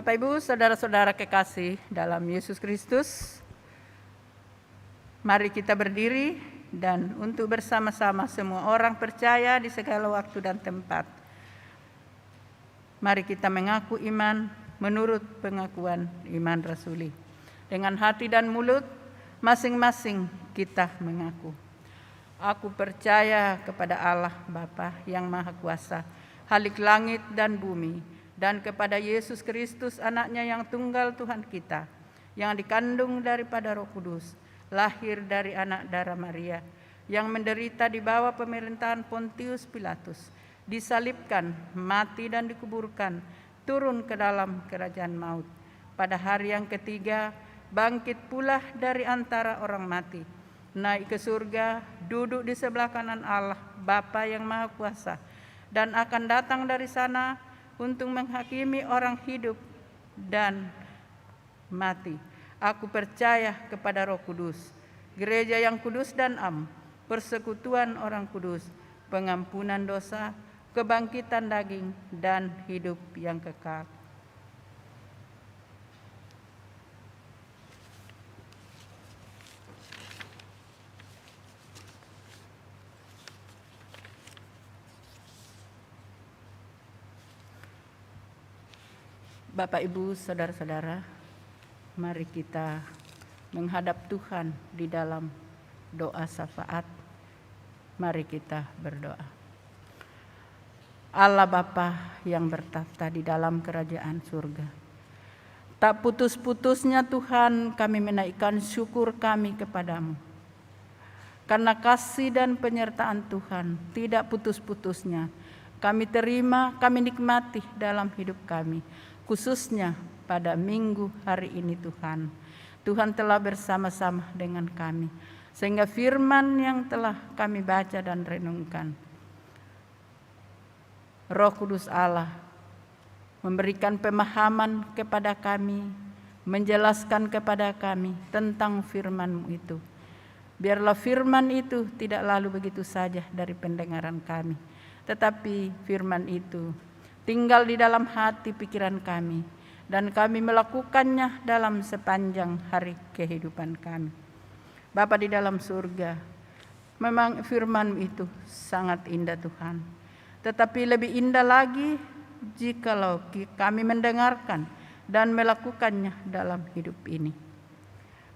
Bapak Ibu, saudara-saudara kekasih dalam Yesus Kristus, mari kita berdiri dan untuk bersama-sama semua orang percaya di segala waktu dan tempat, mari kita mengaku iman menurut pengakuan iman rasuli. Dengan hati dan mulut masing-masing kita mengaku, aku percaya kepada Allah Bapa yang Maha Kuasa, Khalik langit dan bumi, dan kepada Yesus Kristus anaknya yang tunggal Tuhan kita, yang dikandung daripada Roh Kudus, lahir dari anak darah Maria, yang menderita di bawah pemerintahan Pontius Pilatus, disalibkan, mati dan dikuburkan, turun ke dalam kerajaan maut. Pada hari yang ketiga, bangkit pula dari antara orang mati, naik ke surga, duduk di sebelah kanan Allah, Bapa yang Maha Kuasa, dan akan datang dari sana untuk menghakimi orang hidup dan mati. Aku percaya kepada Roh Kudus, gereja yang kudus dan am, persekutuan orang kudus, pengampunan dosa, kebangkitan daging, dan hidup yang kekal. Bapak, Ibu, saudara-saudara, mari kita menghadap Tuhan di dalam doa syafaat. Mari kita berdoa. Allah Bapa yang bertahta di dalam kerajaan surga, tak putus-putusnya Tuhan kami menaikkan syukur kami kepadamu. Karena kasih dan penyertaan Tuhan tidak putus-putusnya kami terima, kami nikmati dalam hidup kami. Khususnya pada minggu hari ini Tuhan. Tuhan telah bersama-sama dengan kami. Sehingga firman yang telah kami baca dan renungkan, Roh Kudus Allah memberikan pemahaman kepada kami, menjelaskan kepada kami tentang firman-Mu itu. Biarlah firman itu tidak lalu begitu saja dari pendengaran kami, tetapi firman itu tinggal di dalam hati pikiran kami, dan kami melakukannya dalam sepanjang hari kehidupan kami. Bapa di dalam surga, memang firman itu sangat indah Tuhan. Tetapi lebih indah lagi jikalau kami mendengarkan dan melakukannya dalam hidup ini.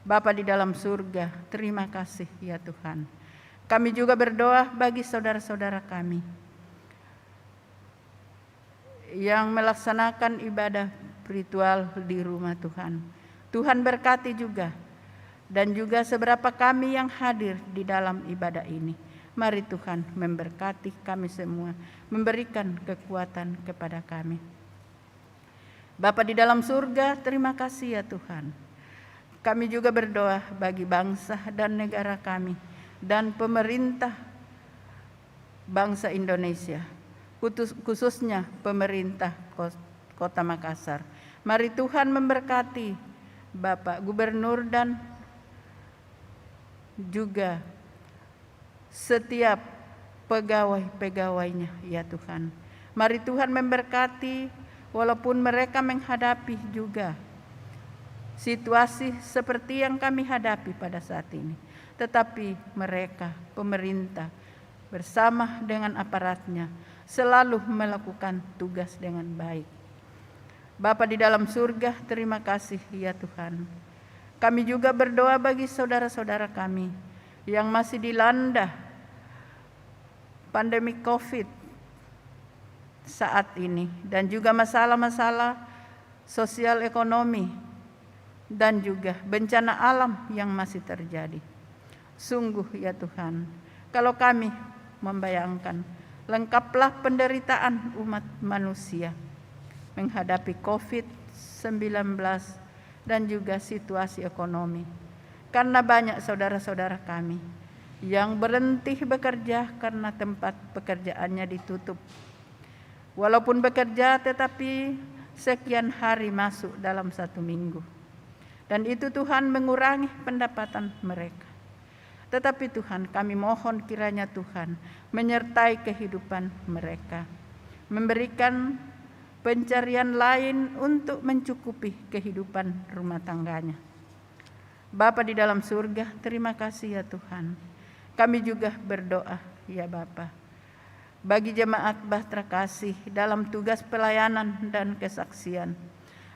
Bapa di dalam surga, terima kasih ya Tuhan. Kami juga berdoa bagi saudara-saudara kami yang melaksanakan ibadah ritual di rumah Tuhan. Tuhan berkati juga, dan juga seberapa kami yang hadir di dalam ibadah ini. Mari Tuhan memberkati kami semua, memberikan kekuatan kepada kami. Bapa di dalam surga, terima kasih ya Tuhan. Kami juga berdoa bagi bangsa dan negara kami, dan pemerintah bangsa Indonesia, khususnya pemerintah Kota Makassar. Mari Tuhan memberkati Bapak Gubernur dan juga setiap pegawai-pegawainya ya Tuhan. Mari Tuhan memberkati walaupun mereka menghadapi juga situasi seperti yang kami hadapi pada saat ini. Tetapi mereka, pemerintah bersama dengan aparatnya, selalu melakukan tugas dengan baik. Bapa di dalam surga, terima kasih ya Tuhan. Kami juga berdoa bagi saudara-saudara kami yang masih dilanda pandemi COVID saat ini, dan juga masalah-masalah sosial ekonomi dan juga bencana alam yang masih terjadi. Sungguh ya Tuhan, kalau kami membayangkan lengkaplah penderitaan umat manusia menghadapi COVID-19 dan juga situasi ekonomi. Karena banyak saudara-saudara kami yang berhenti bekerja karena tempat pekerjaannya ditutup. Walaupun bekerja tetapi sekian hari masuk dalam 1 minggu. Dan itu Tuhan mengurangi pendapatan mereka. Tetapi Tuhan, kami mohon kiranya Tuhan menyertai kehidupan mereka, memberikan pencarian lain untuk mencukupi kehidupan rumah tangganya. Bapa di dalam surga, terima kasih ya Tuhan. Kami juga berdoa ya Bapa, bagi jemaat Bahtera Kasih dalam tugas pelayanan dan kesaksian.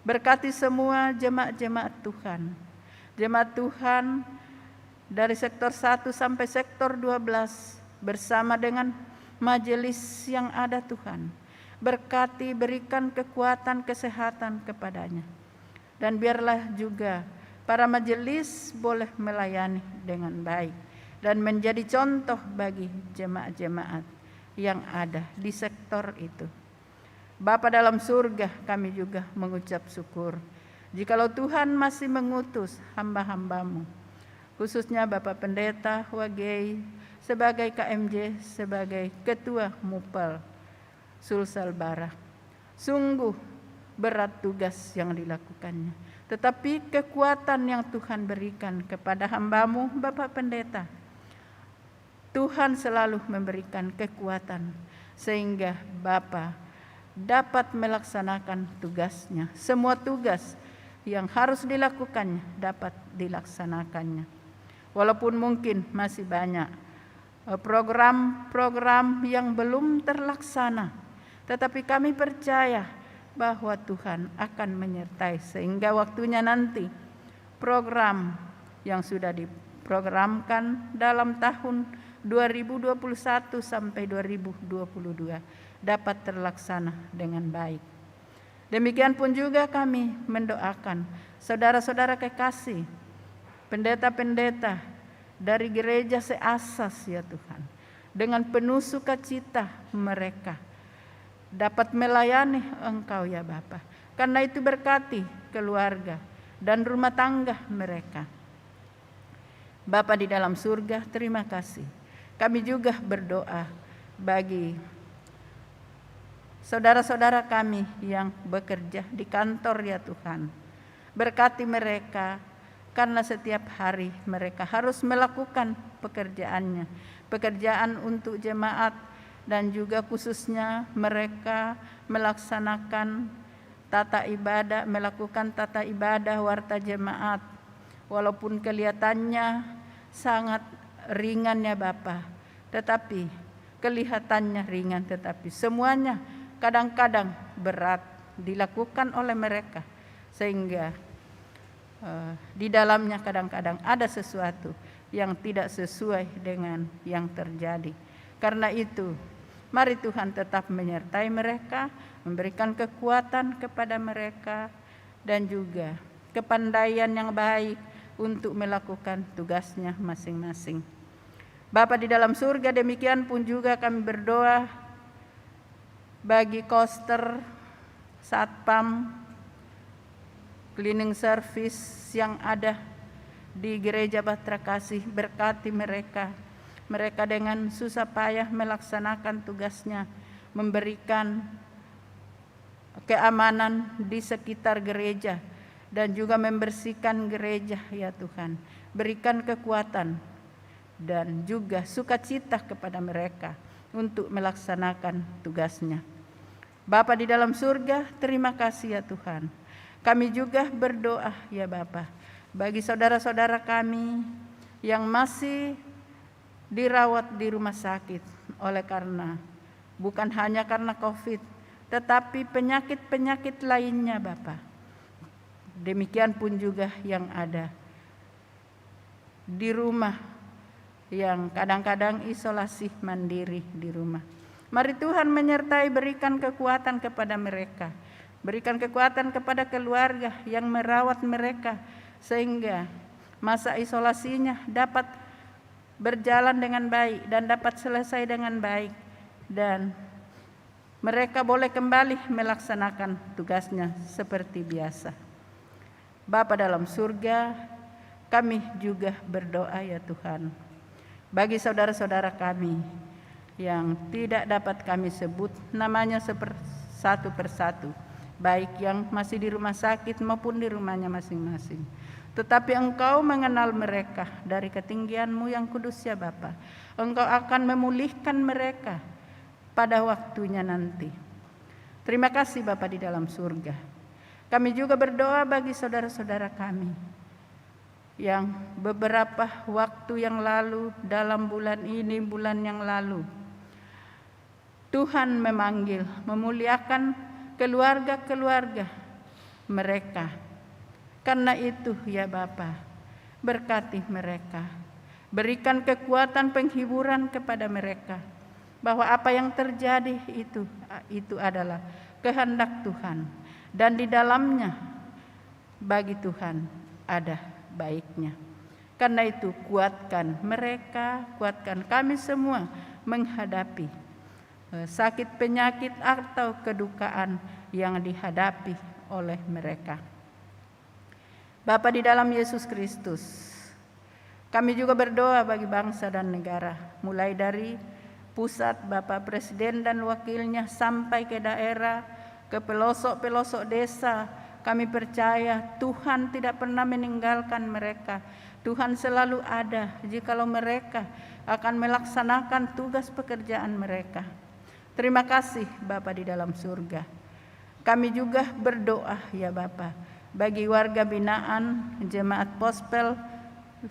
Berkati semua jemaat-jemaat Tuhan. Jemaat Tuhan dari sektor 1 sampai sektor 12 bersama dengan majelis yang ada Tuhan. Berkati, berikan kekuatan, kesehatan kepadanya. Dan biarlah juga para majelis boleh melayani dengan baik dan menjadi contoh bagi jemaat-jemaat yang ada di sektor itu. Bapa dalam surga, kami juga mengucap syukur jikalau Tuhan masih mengutus hamba-hamba-Mu, khususnya Bapak Pendeta Wagei sebagai KMJ, sebagai Ketua Mupel Sulsel Barat. Sungguh berat tugas yang dilakukannya, tetapi kekuatan yang Tuhan berikan kepada hamba-Mu Bapak Pendeta, Tuhan selalu memberikan kekuatan sehingga Bapa dapat melaksanakan tugasnya. Semua tugas yang harus dilakukannya dapat dilaksanakannya. Walaupun mungkin masih banyak program-program yang belum terlaksana, tetapi kami percaya bahwa Tuhan akan menyertai sehingga waktunya nanti program yang sudah diprogramkan dalam tahun 2021 sampai 2022 dapat terlaksana dengan baik. Demikian pun juga kami mendoakan saudara-saudara kekasih, pendeta-pendeta dari gereja seasas ya Tuhan, dengan penuh sukacita mereka dapat melayani Engkau ya Bapa. Karena itu berkati keluarga dan rumah tangga mereka. Bapa di dalam surga, terima kasih. Kami juga berdoa bagi saudara-saudara kami yang bekerja di kantor ya Tuhan. Berkati mereka karena setiap hari mereka harus melakukan pekerjaannya. Pekerjaan untuk jemaat dan juga khususnya mereka melaksanakan tata ibadah, melakukan tata ibadah warta jemaat. Walaupun kelihatannya sangat ringan ya Bapa, tetapi kelihatannya ringan, tetapi semuanya kadang-kadang berat dilakukan oleh mereka, sehingga di dalamnya kadang-kadang ada sesuatu yang tidak sesuai dengan yang terjadi. Karena itu, mari Tuhan tetap menyertai mereka, memberikan kekuatan kepada mereka, dan juga kepandaian yang baik untuk melakukan tugasnya masing-masing. Bapa di dalam surga, demikian pun juga kami berdoa bagi koster, satpam, cleaning service yang ada di gereja Bahtera Kasih. Berkati mereka dengan susah payah melaksanakan tugasnya, memberikan keamanan di sekitar gereja dan juga membersihkan gereja ya Tuhan. Berikan kekuatan dan juga sukacita kepada mereka untuk melaksanakan tugasnya. Bapa di dalam surga, terima kasih ya Tuhan. Kami juga berdoa ya Bapa bagi saudara-saudara kami yang masih dirawat di rumah sakit oleh karena bukan hanya karena COVID, tetapi penyakit-penyakit lainnya Bapa. Demikian pun juga yang ada di rumah yang kadang-kadang isolasi mandiri di rumah. Mari Tuhan menyertai, berikan kekuatan kepada mereka. Berikan kekuatan kepada keluarga yang merawat mereka sehingga masa isolasinya dapat berjalan dengan baik dan dapat selesai dengan baik, dan mereka boleh kembali melaksanakan tugasnya seperti biasa. Bapa dalam surga, kami juga berdoa ya Tuhan bagi saudara-saudara kami yang tidak dapat kami sebut namanya satu persatu, baik yang masih di rumah sakit maupun di rumahnya masing-masing. Tetapi Engkau mengenal mereka dari ketinggian-Mu yang kudus ya Bapa. Engkau akan memulihkan mereka pada waktunya nanti. Terima kasih Bapa di dalam surga. Kami juga berdoa bagi saudara-saudara kami yang beberapa waktu yang lalu, dalam bulan ini, bulan yang lalu, Tuhan memanggil, memuliakan keluarga-keluarga mereka. Karena itu ya Bapa, berkati mereka, berikan kekuatan penghiburan kepada mereka, bahwa apa yang terjadi itu adalah kehendak Tuhan, dan di dalamnya bagi Tuhan ada baiknya. Karena itu kuatkan mereka, kuatkan kami semua menghadapi sakit penyakit atau kedukaan yang dihadapi oleh mereka. Bapa di dalam Yesus Kristus, kami juga berdoa bagi bangsa dan negara, mulai dari pusat Bapak Presiden dan wakilnya sampai ke daerah, ke pelosok-pelosok desa. Kami percaya Tuhan tidak pernah meninggalkan mereka. Tuhan selalu ada jikalau mereka akan melaksanakan tugas pekerjaan mereka. Terima kasih Bapa di dalam surga. Kami juga berdoa ya Bapa bagi warga binaan Jemaat Gospel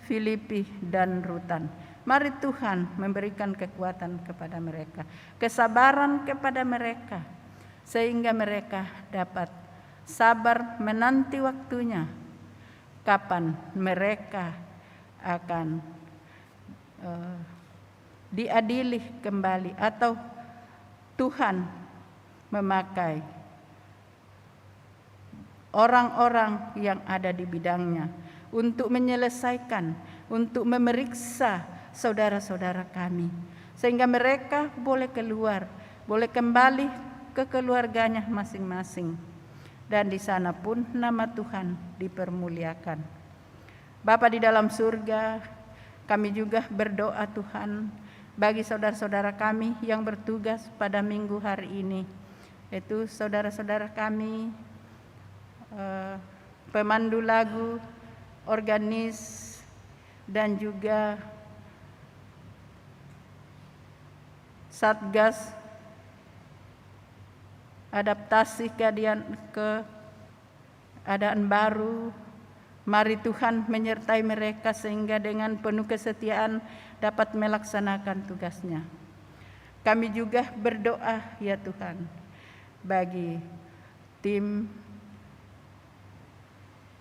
Filipi dan Rutan. Mari Tuhan memberikan kekuatan kepada mereka, kesabaran kepada mereka, sehingga mereka dapat sabar menanti waktunya kapan mereka akan diadili kembali, atau Tuhan memakai orang-orang yang ada di bidangnya untuk menyelesaikan, untuk memeriksa saudara-saudara kami, sehingga mereka boleh keluar, boleh kembali ke keluarganya masing-masing, dan di sana pun nama Tuhan dipermuliakan. Bapa di dalam surga, kami juga berdoa Tuhan bagi saudara-saudara kami yang bertugas pada minggu hari ini, yaitu saudara-saudara kami pemandu lagu, organis, dan juga Satgas adaptasi keadaan baru. Mari Tuhan menyertai mereka sehingga dengan penuh kesetiaan dapat melaksanakan tugasnya. Kami juga berdoa ya Tuhan bagi tim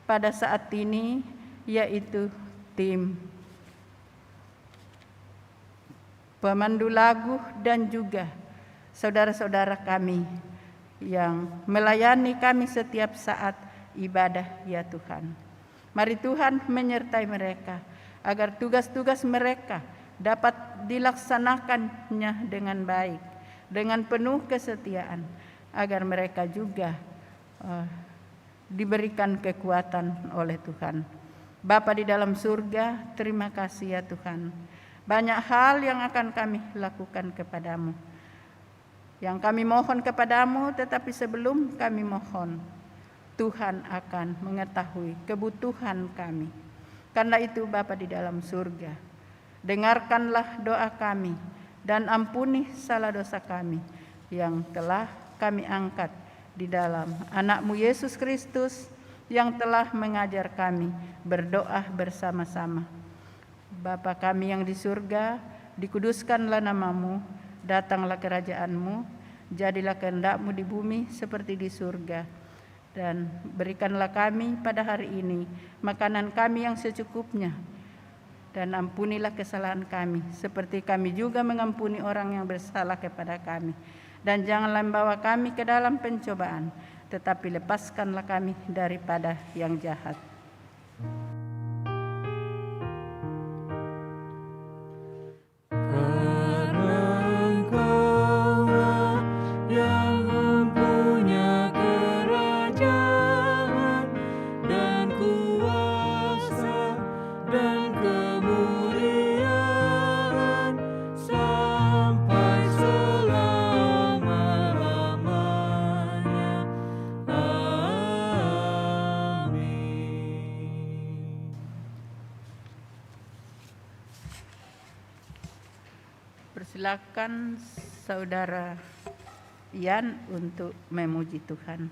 pada saat ini, yaitu tim pemandu lagu dan juga saudara-saudara kami yang melayani kami setiap saat ibadah ya Tuhan. Mari Tuhan menyertai mereka agar tugas-tugas mereka dapat dilaksanakannya dengan baik, dengan penuh kesetiaan, agar mereka juga diberikan kekuatan oleh Tuhan. Bapa di dalam surga, terima kasih ya Tuhan. Banyak hal yang akan kami lakukan kepadamu, yang kami mohon kepadamu, tetapi sebelum kami mohon, Tuhan akan mengetahui kebutuhan kami. Karena itu Bapa di dalam surga, dengarkanlah doa kami dan ampuni salah dosa kami yang telah kami angkat di dalam anak-Mu Yesus Kristus yang telah mengajar kami berdoa bersama-sama. Bapa kami yang di surga, dikuduskanlah nama-Mu, datanglah kerajaan-Mu, jadilah kehendak-Mu di bumi seperti di surga. Dan berikanlah kami pada hari ini makanan kami yang secukupnya, dan ampunilah kesalahan kami seperti kami juga mengampuni orang yang bersalah kepada kami. Dan janganlah membawa kami ke dalam pencobaan, tetapi lepaskanlah kami daripada yang jahat. Karena Engkaulah yang mempunyai kerajaan dan kuasa dan kemuliaan sampai selama-lamanya. Amin. Persilakan Saudara Yan untuk memuji Tuhan.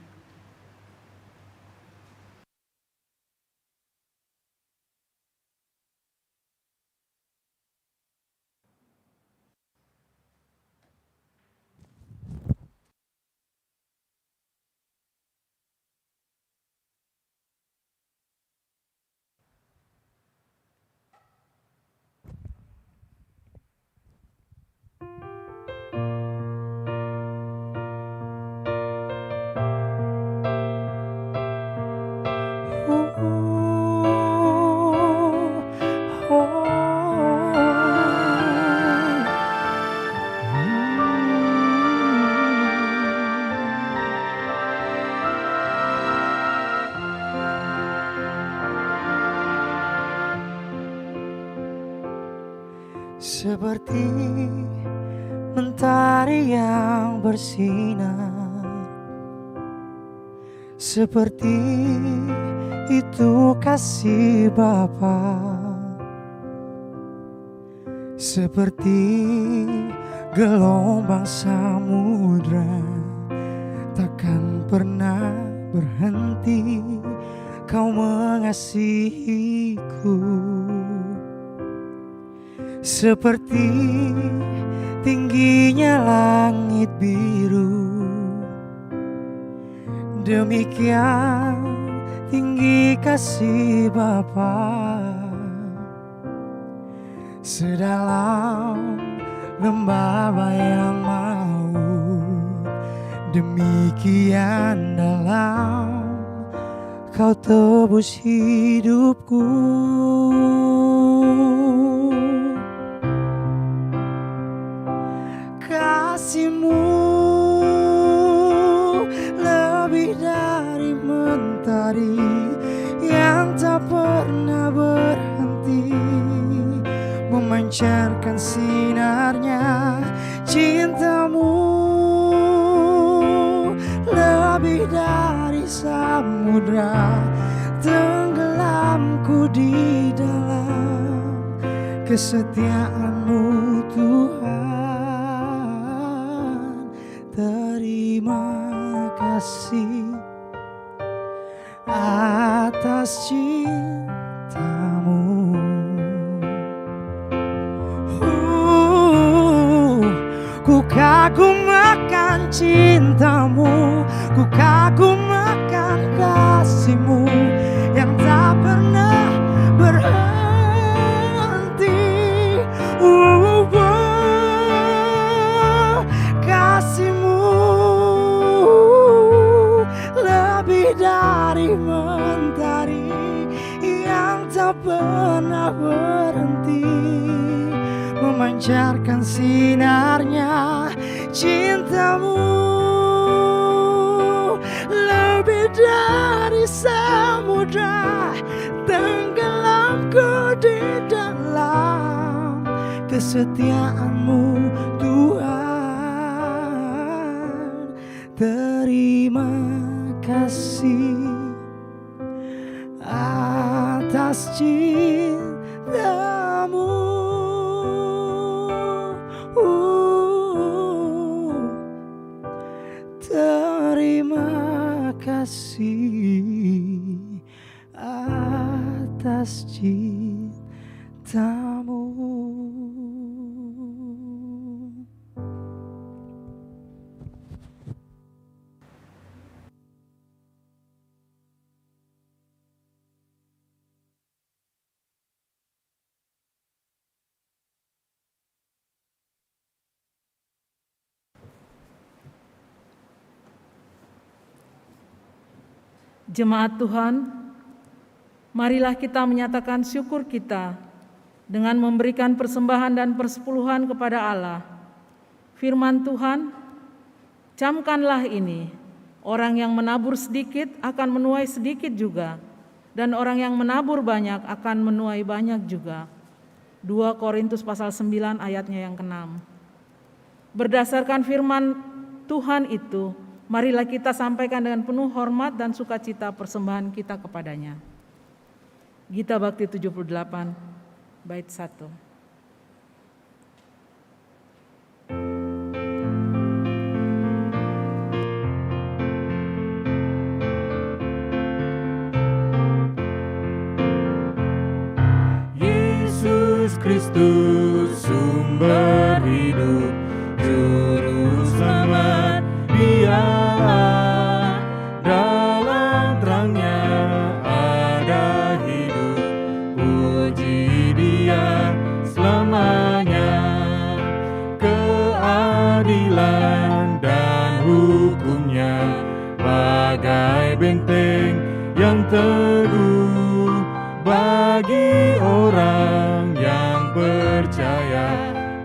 Seperti mentari yang bersinar, seperti itu kasih Bapa, seperti gelombang samudra takkan pernah berhenti Kau mengasihiku. Seperti tingginya langit biru, demikian tinggi kasih Bapa. Sedalam lembah bayang maut, demikian dalam Kau tebus hidupku. Kasih-Mu lebih dari mentari yang tak pernah berhenti memancarkan sinarnya. Cinta-Mu lebih dari samudra, tenggelamku di dalam kesetiaan-Mu Tuhan. Terima kasih atas cinta-Mu. Ku kagum akan cinta-Mu, ku kagum akan kasih-Mu yang tak pernah berhenti. Kasih-Mu lebih dari mentari yang tak pernah berhenti memancarkan sinarnya. Cinta-Mu lebih dari samudra, tenggelamku di dalam kesetiaan-Mu Tuhan. Terima kasih atas cinta-Mu. Terima kasih atas cinta-Mu. Jemaat Tuhan, marilah kita menyatakan syukur kita dengan memberikan persembahan dan persepuluhan kepada Allah. Firman Tuhan, camkanlah ini, orang yang menabur sedikit akan menuai sedikit juga, dan orang yang menabur banyak akan menuai banyak juga. 2 Korintus pasal 9 ayatnya yang ke-6. Berdasarkan firman Tuhan itu, marilah kita sampaikan dengan penuh hormat dan sukacita persembahan kita kepadanya. Gita Bakti 78, bait 1. Kristus sumber hidup, Juru Selamat Dialah. Dalam terangnya ada hidup, puji Dia selamanya. Keadilan dan hukumnya bagai benteng yang teguh bagi orang yang percaya,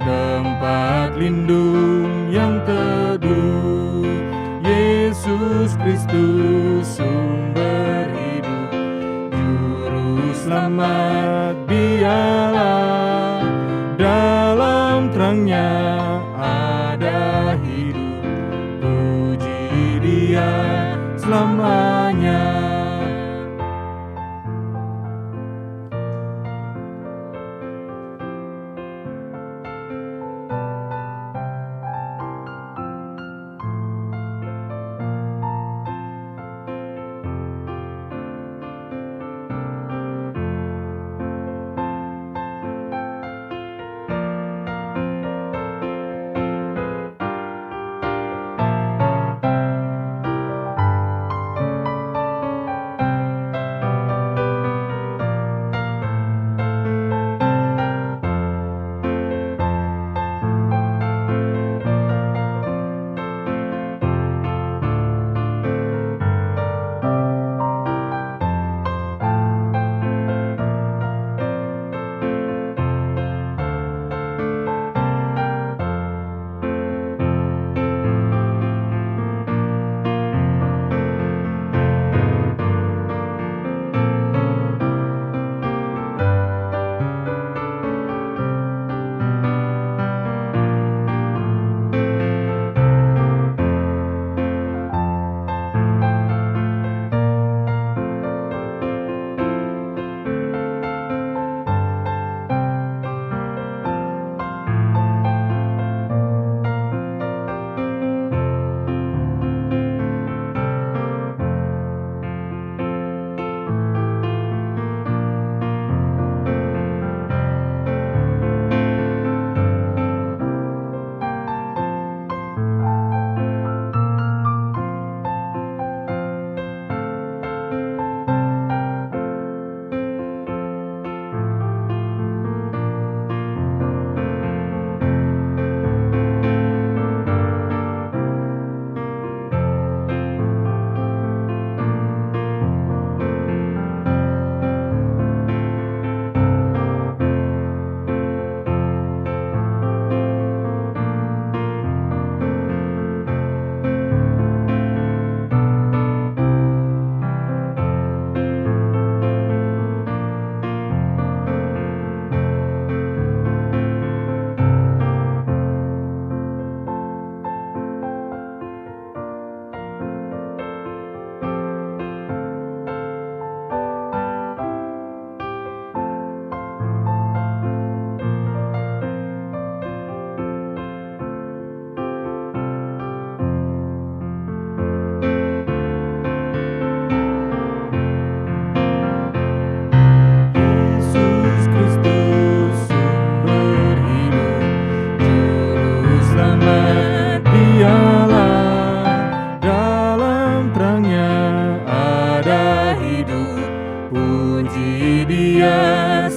tempat lindung yang teduh. Yesus Kristus sumber hidup, Juru Selamat Dialah. Dalam terangnya ada hidup, puji Dia selamanya.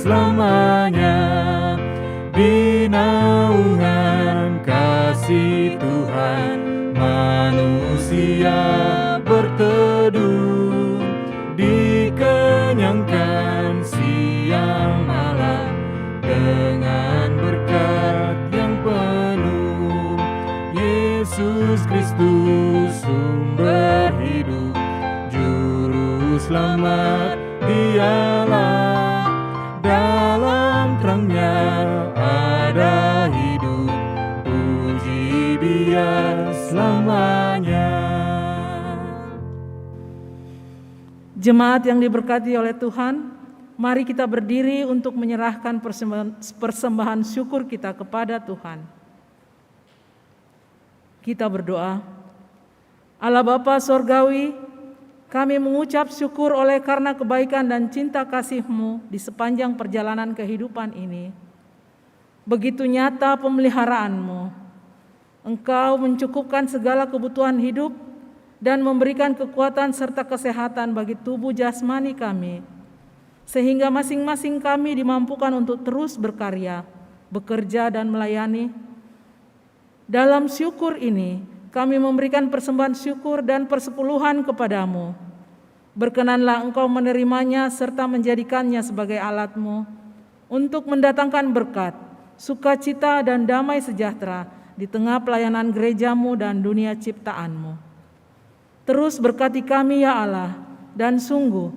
selamanya di naungan kasih Tuhan. Manusia berteduh, dikenyangkan siang malam dengan berkat yang penuh. Yesus Kristus sumber hidup, juru selamat Dialah. Dalam terangnya ada hidup, puji Dia selamanya. Jemaat yang diberkati oleh Tuhan, mari kita berdiri untuk menyerahkan persembahan syukur kita kepada Tuhan. Kita berdoa. Allah Bapa Sorgawi, kami mengucap syukur oleh karena kebaikan dan cinta kasih-Mu di sepanjang perjalanan kehidupan ini. Begitu nyata pemeliharaanmu. Engkau mencukupkan segala kebutuhan hidup dan memberikan kekuatan serta kesehatan bagi tubuh jasmani kami, sehingga masing-masing kami dimampukan untuk terus berkarya, bekerja dan melayani. Dalam syukur ini, kami memberikan persembahan syukur dan persepuluhan kepadamu. Berkenanlah Engkau menerimanya serta menjadikannya sebagai alat-Mu untuk mendatangkan berkat, sukacita dan damai sejahtera di tengah pelayanan gereja-Mu dan dunia ciptaan-Mu. Terus berkati kami ya Allah, dan sungguh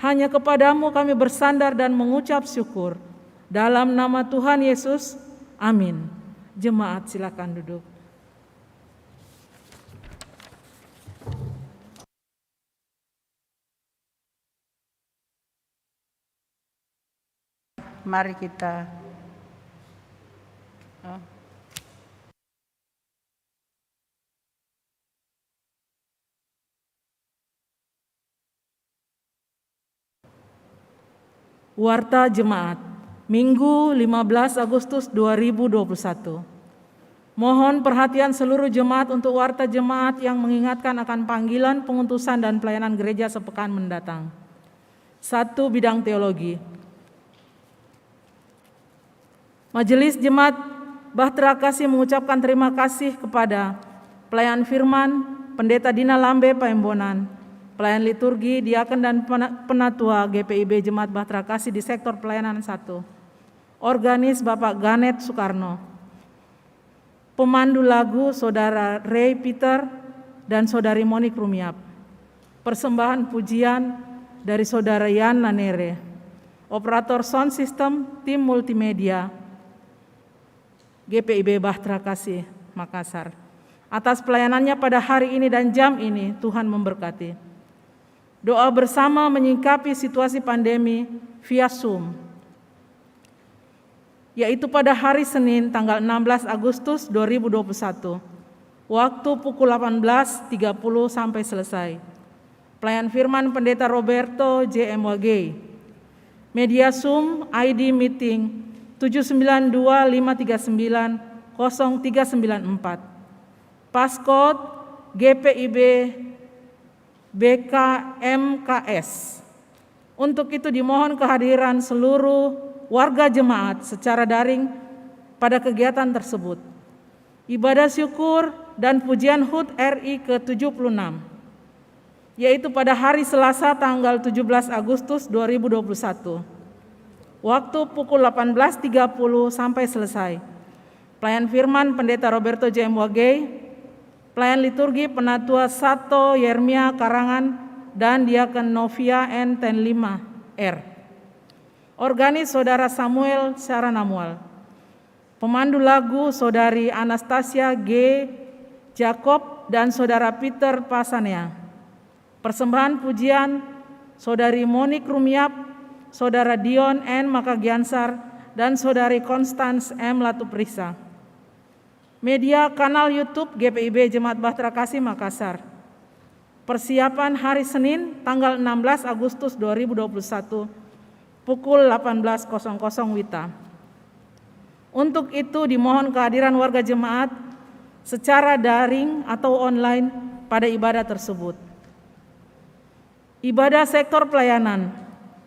hanya kepadamu kami bersandar dan mengucap syukur. Dalam nama Tuhan Yesus, amin. Jemaat silakan duduk. Mari kita Warta Jemaat, Minggu 15 Agustus 2021. Mohon perhatian seluruh jemaat untuk warta jemaat yang mengingatkan akan panggilan, pengutusan, dan pelayanan gereja sepekan mendatang. 1. Bidang teologi. Majelis Jemaat Bahtera Kasih mengucapkan terima kasih kepada pelayan firman, Pendeta Dina Lambe Paembonan, pelayan liturgi, diaken dan penatua GPIB Jemaat Bahtera Kasih di sektor pelayanan 1, organis Bapak Ganet Soekarno, pemandu lagu Saudara Ray Peter dan Saudari Monik Rumiap, persembahan pujian dari Saudara Yan Nanere, operator sound system tim multimedia GPIB Bahtera Kasih Makassar. Atas pelayanannya pada hari ini dan jam ini, Tuhan memberkati. Doa bersama menyikapi situasi pandemi via Zoom, yaitu pada hari Senin tanggal 16 Agustus 2021, waktu pukul 18.30 sampai selesai. Pelayan firman Pendeta Roberto JMWG. Media Zoom ID meeting 79253903994. Passcode GPIB BKMKS. Untuk itu dimohon kehadiran seluruh warga jemaat secara daring pada kegiatan tersebut. Ibadah syukur dan pujian HUT RI ke-76, yaitu pada hari Selasa tanggal 17 Agustus 2021, waktu pukul 18.30 sampai selesai. Pelayan firman Pendeta Roberto JMWG, pelayan liturgi Penatua Sato Yermia Karangan dan Diaken Novia N. 105R. Organis Saudara Samuel Saranamual. Pemandu lagu Saudari Anastasia G. Jacob dan Saudara Peter Pasanea. Persembahan pujian Saudari Monik Rumiap, Saudara Dion N. Makagiansar dan Saudari Constance M. Latuprisa. Media kanal YouTube GPIB Jemaat Bahtera Kasih Makassar. Persiapan hari Senin tanggal 16 Agustus 2021 pukul 18.00 WITA. Untuk itu dimohon kehadiran warga jemaat secara daring atau online pada ibadah tersebut. Ibadah sektor pelayanan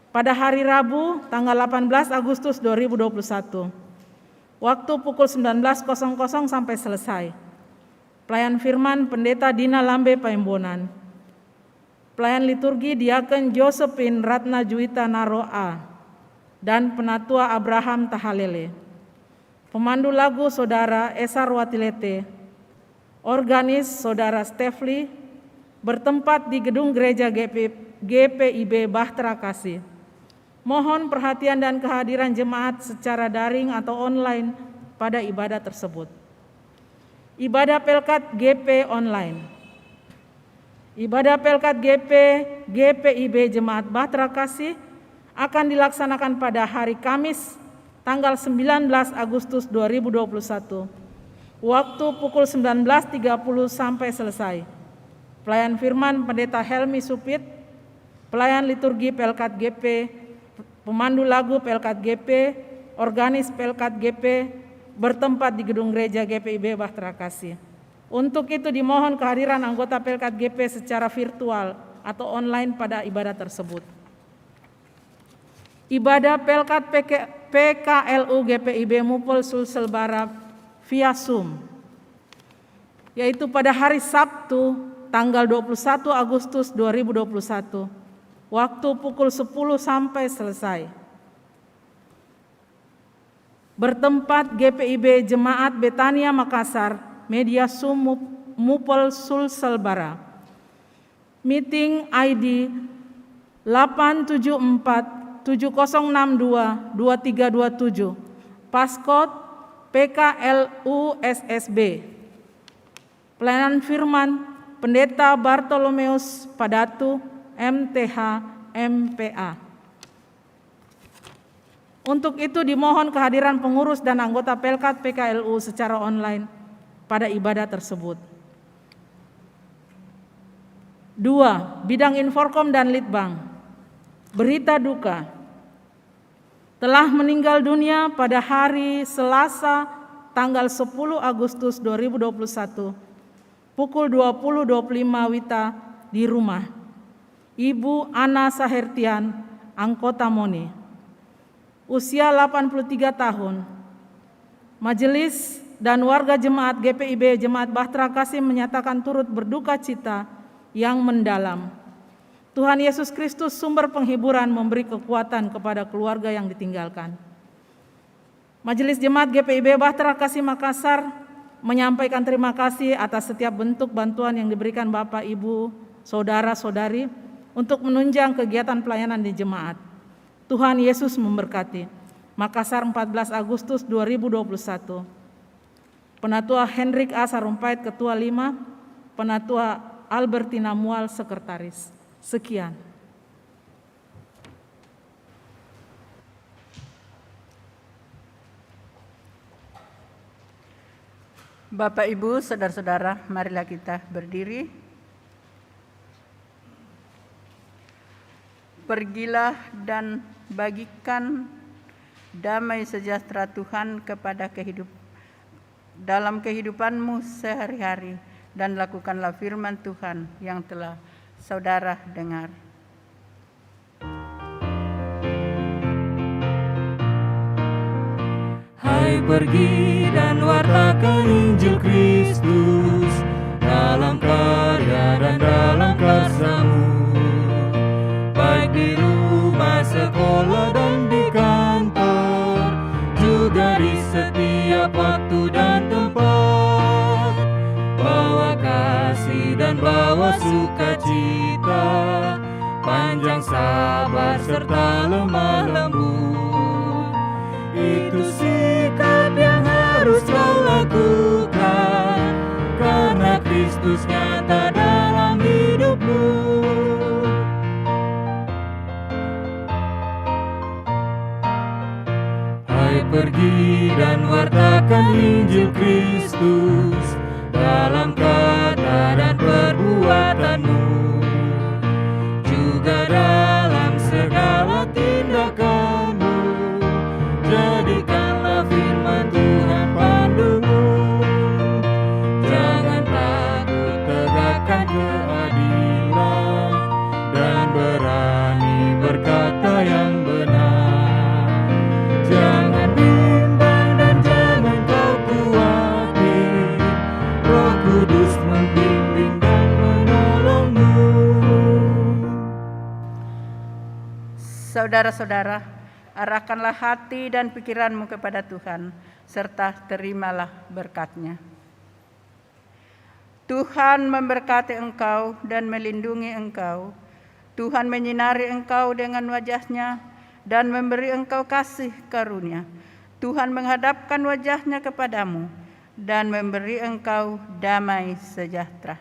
pada hari Rabu tanggal 18 Agustus 2021. Waktu pukul 19.00 sampai selesai. Pelayan firman Pendeta Dina Lambe Paembonan. Pelayan liturgi Diaken Josephine Ratna Juwita Naroa dan Penatua Abraham Tahalele. Pemandu lagu Saudara Esa Ruatilete. Organis Saudara Stefli, bertempat di gedung gereja GPIB Bahtera Kasih. Mohon perhatian dan kehadiran jemaat secara daring atau online pada ibadah tersebut. Ibadah Pelkat GP online. Ibadah Pelkat GPIB Jemaat Bahtera Kasih akan dilaksanakan pada hari Kamis tanggal 19 Agustus 2021, waktu pukul 19.30 sampai selesai. Pelayan firman Pendeta Helmi Supit, pelayan liturgi Pelkat GP, pemandu lagu Pelkat GP, organis Pelkat GP, bertempat di gedung gereja GPIB Bahtera Kasih. Untuk itu dimohon kehadiran anggota Pelkat GP secara virtual atau online pada ibadah tersebut. Ibadah Pelkat PKLU GPIB Mupol Sulselbara via Zoom, yaitu pada hari Sabtu tanggal 21 Agustus 2021, waktu pukul 10 sampai selesai. Bertempat GPIB Jemaat Betania Makassar, Media Zoom Mupol Sulselbara. Meeting ID 87470622327, passcode PKLU SSB. Pelayanan firman Pendeta Bartolomeus Padatu, MTH, MPA. Untuk itu dimohon kehadiran pengurus dan anggota Pelkat PKLU secara online pada ibadah tersebut. 2. Bidang Inforkom dan Litbang. Berita duka. Telah meninggal dunia pada hari Selasa tanggal 10 Agustus 2021 pukul 20.25 WITA di rumah Ibu Ana Sahertian, Angkota Moni, usia 83 tahun. Majelis dan warga jemaat GPIB Jemaat Bahtera Kasih menyatakan turut berduka cita yang mendalam. Tuhan Yesus Kristus sumber penghiburan memberi kekuatan kepada keluarga yang ditinggalkan. Majelis Jemaat GPIB Bahtera Kasih Makassar menyampaikan terima kasih atas setiap bentuk bantuan yang diberikan Bapak, Ibu, Saudara-saudari untuk menunjang kegiatan pelayanan di jemaat. Tuhan Yesus memberkati. Makassar 14 Agustus 2021. Penatua Hendrik A. Sarumpait, Ketua 5, Penatua Albertina Mual, Sekretaris. Sekian. Bapak, Ibu, saudara-saudara, marilah kita berdiri. Pergilah dan bagikan damai sejahtera Tuhan kepada dalam kehidupanmu sehari-hari, dan lakukanlah firman Tuhan yang telah saudara dengar. Hai, pergi dan wartakan Injil Kristus dalam karya dan dalam karsamu, baik di rumah, sekolah, dan di kantor, juga di setiap waktu dan tempat. Bawa kasih dan bawa sukacita, panjang sabar serta lemah lembut. Itu sikap yang harus kau lakukan, karena Kristus nyata dalam hidupmu. Hai, pergi dan wartakan Injil Kristus dalam kata dan perbuatanmu, juga dalam segala tindakanmu. Jadikanlah firman Tuhan pandumu. Jangan takut tegakkan keadilan, dan berani berkata yang benar. Jangan bimbang dan jangan kau khawatir, Roh Kudus membimbing dan menolongmu. Saudara-saudara, arahkanlah hati dan pikiranmu kepada Tuhan, serta terimalah berkat-Nya. Tuhan memberkati engkau dan melindungi engkau. Tuhan menyinari engkau dengan wajah-Nya dan memberi engkau kasih karunia. Tuhan menghadapkan wajah-Nya kepadamu dan memberi engkau damai sejahtera.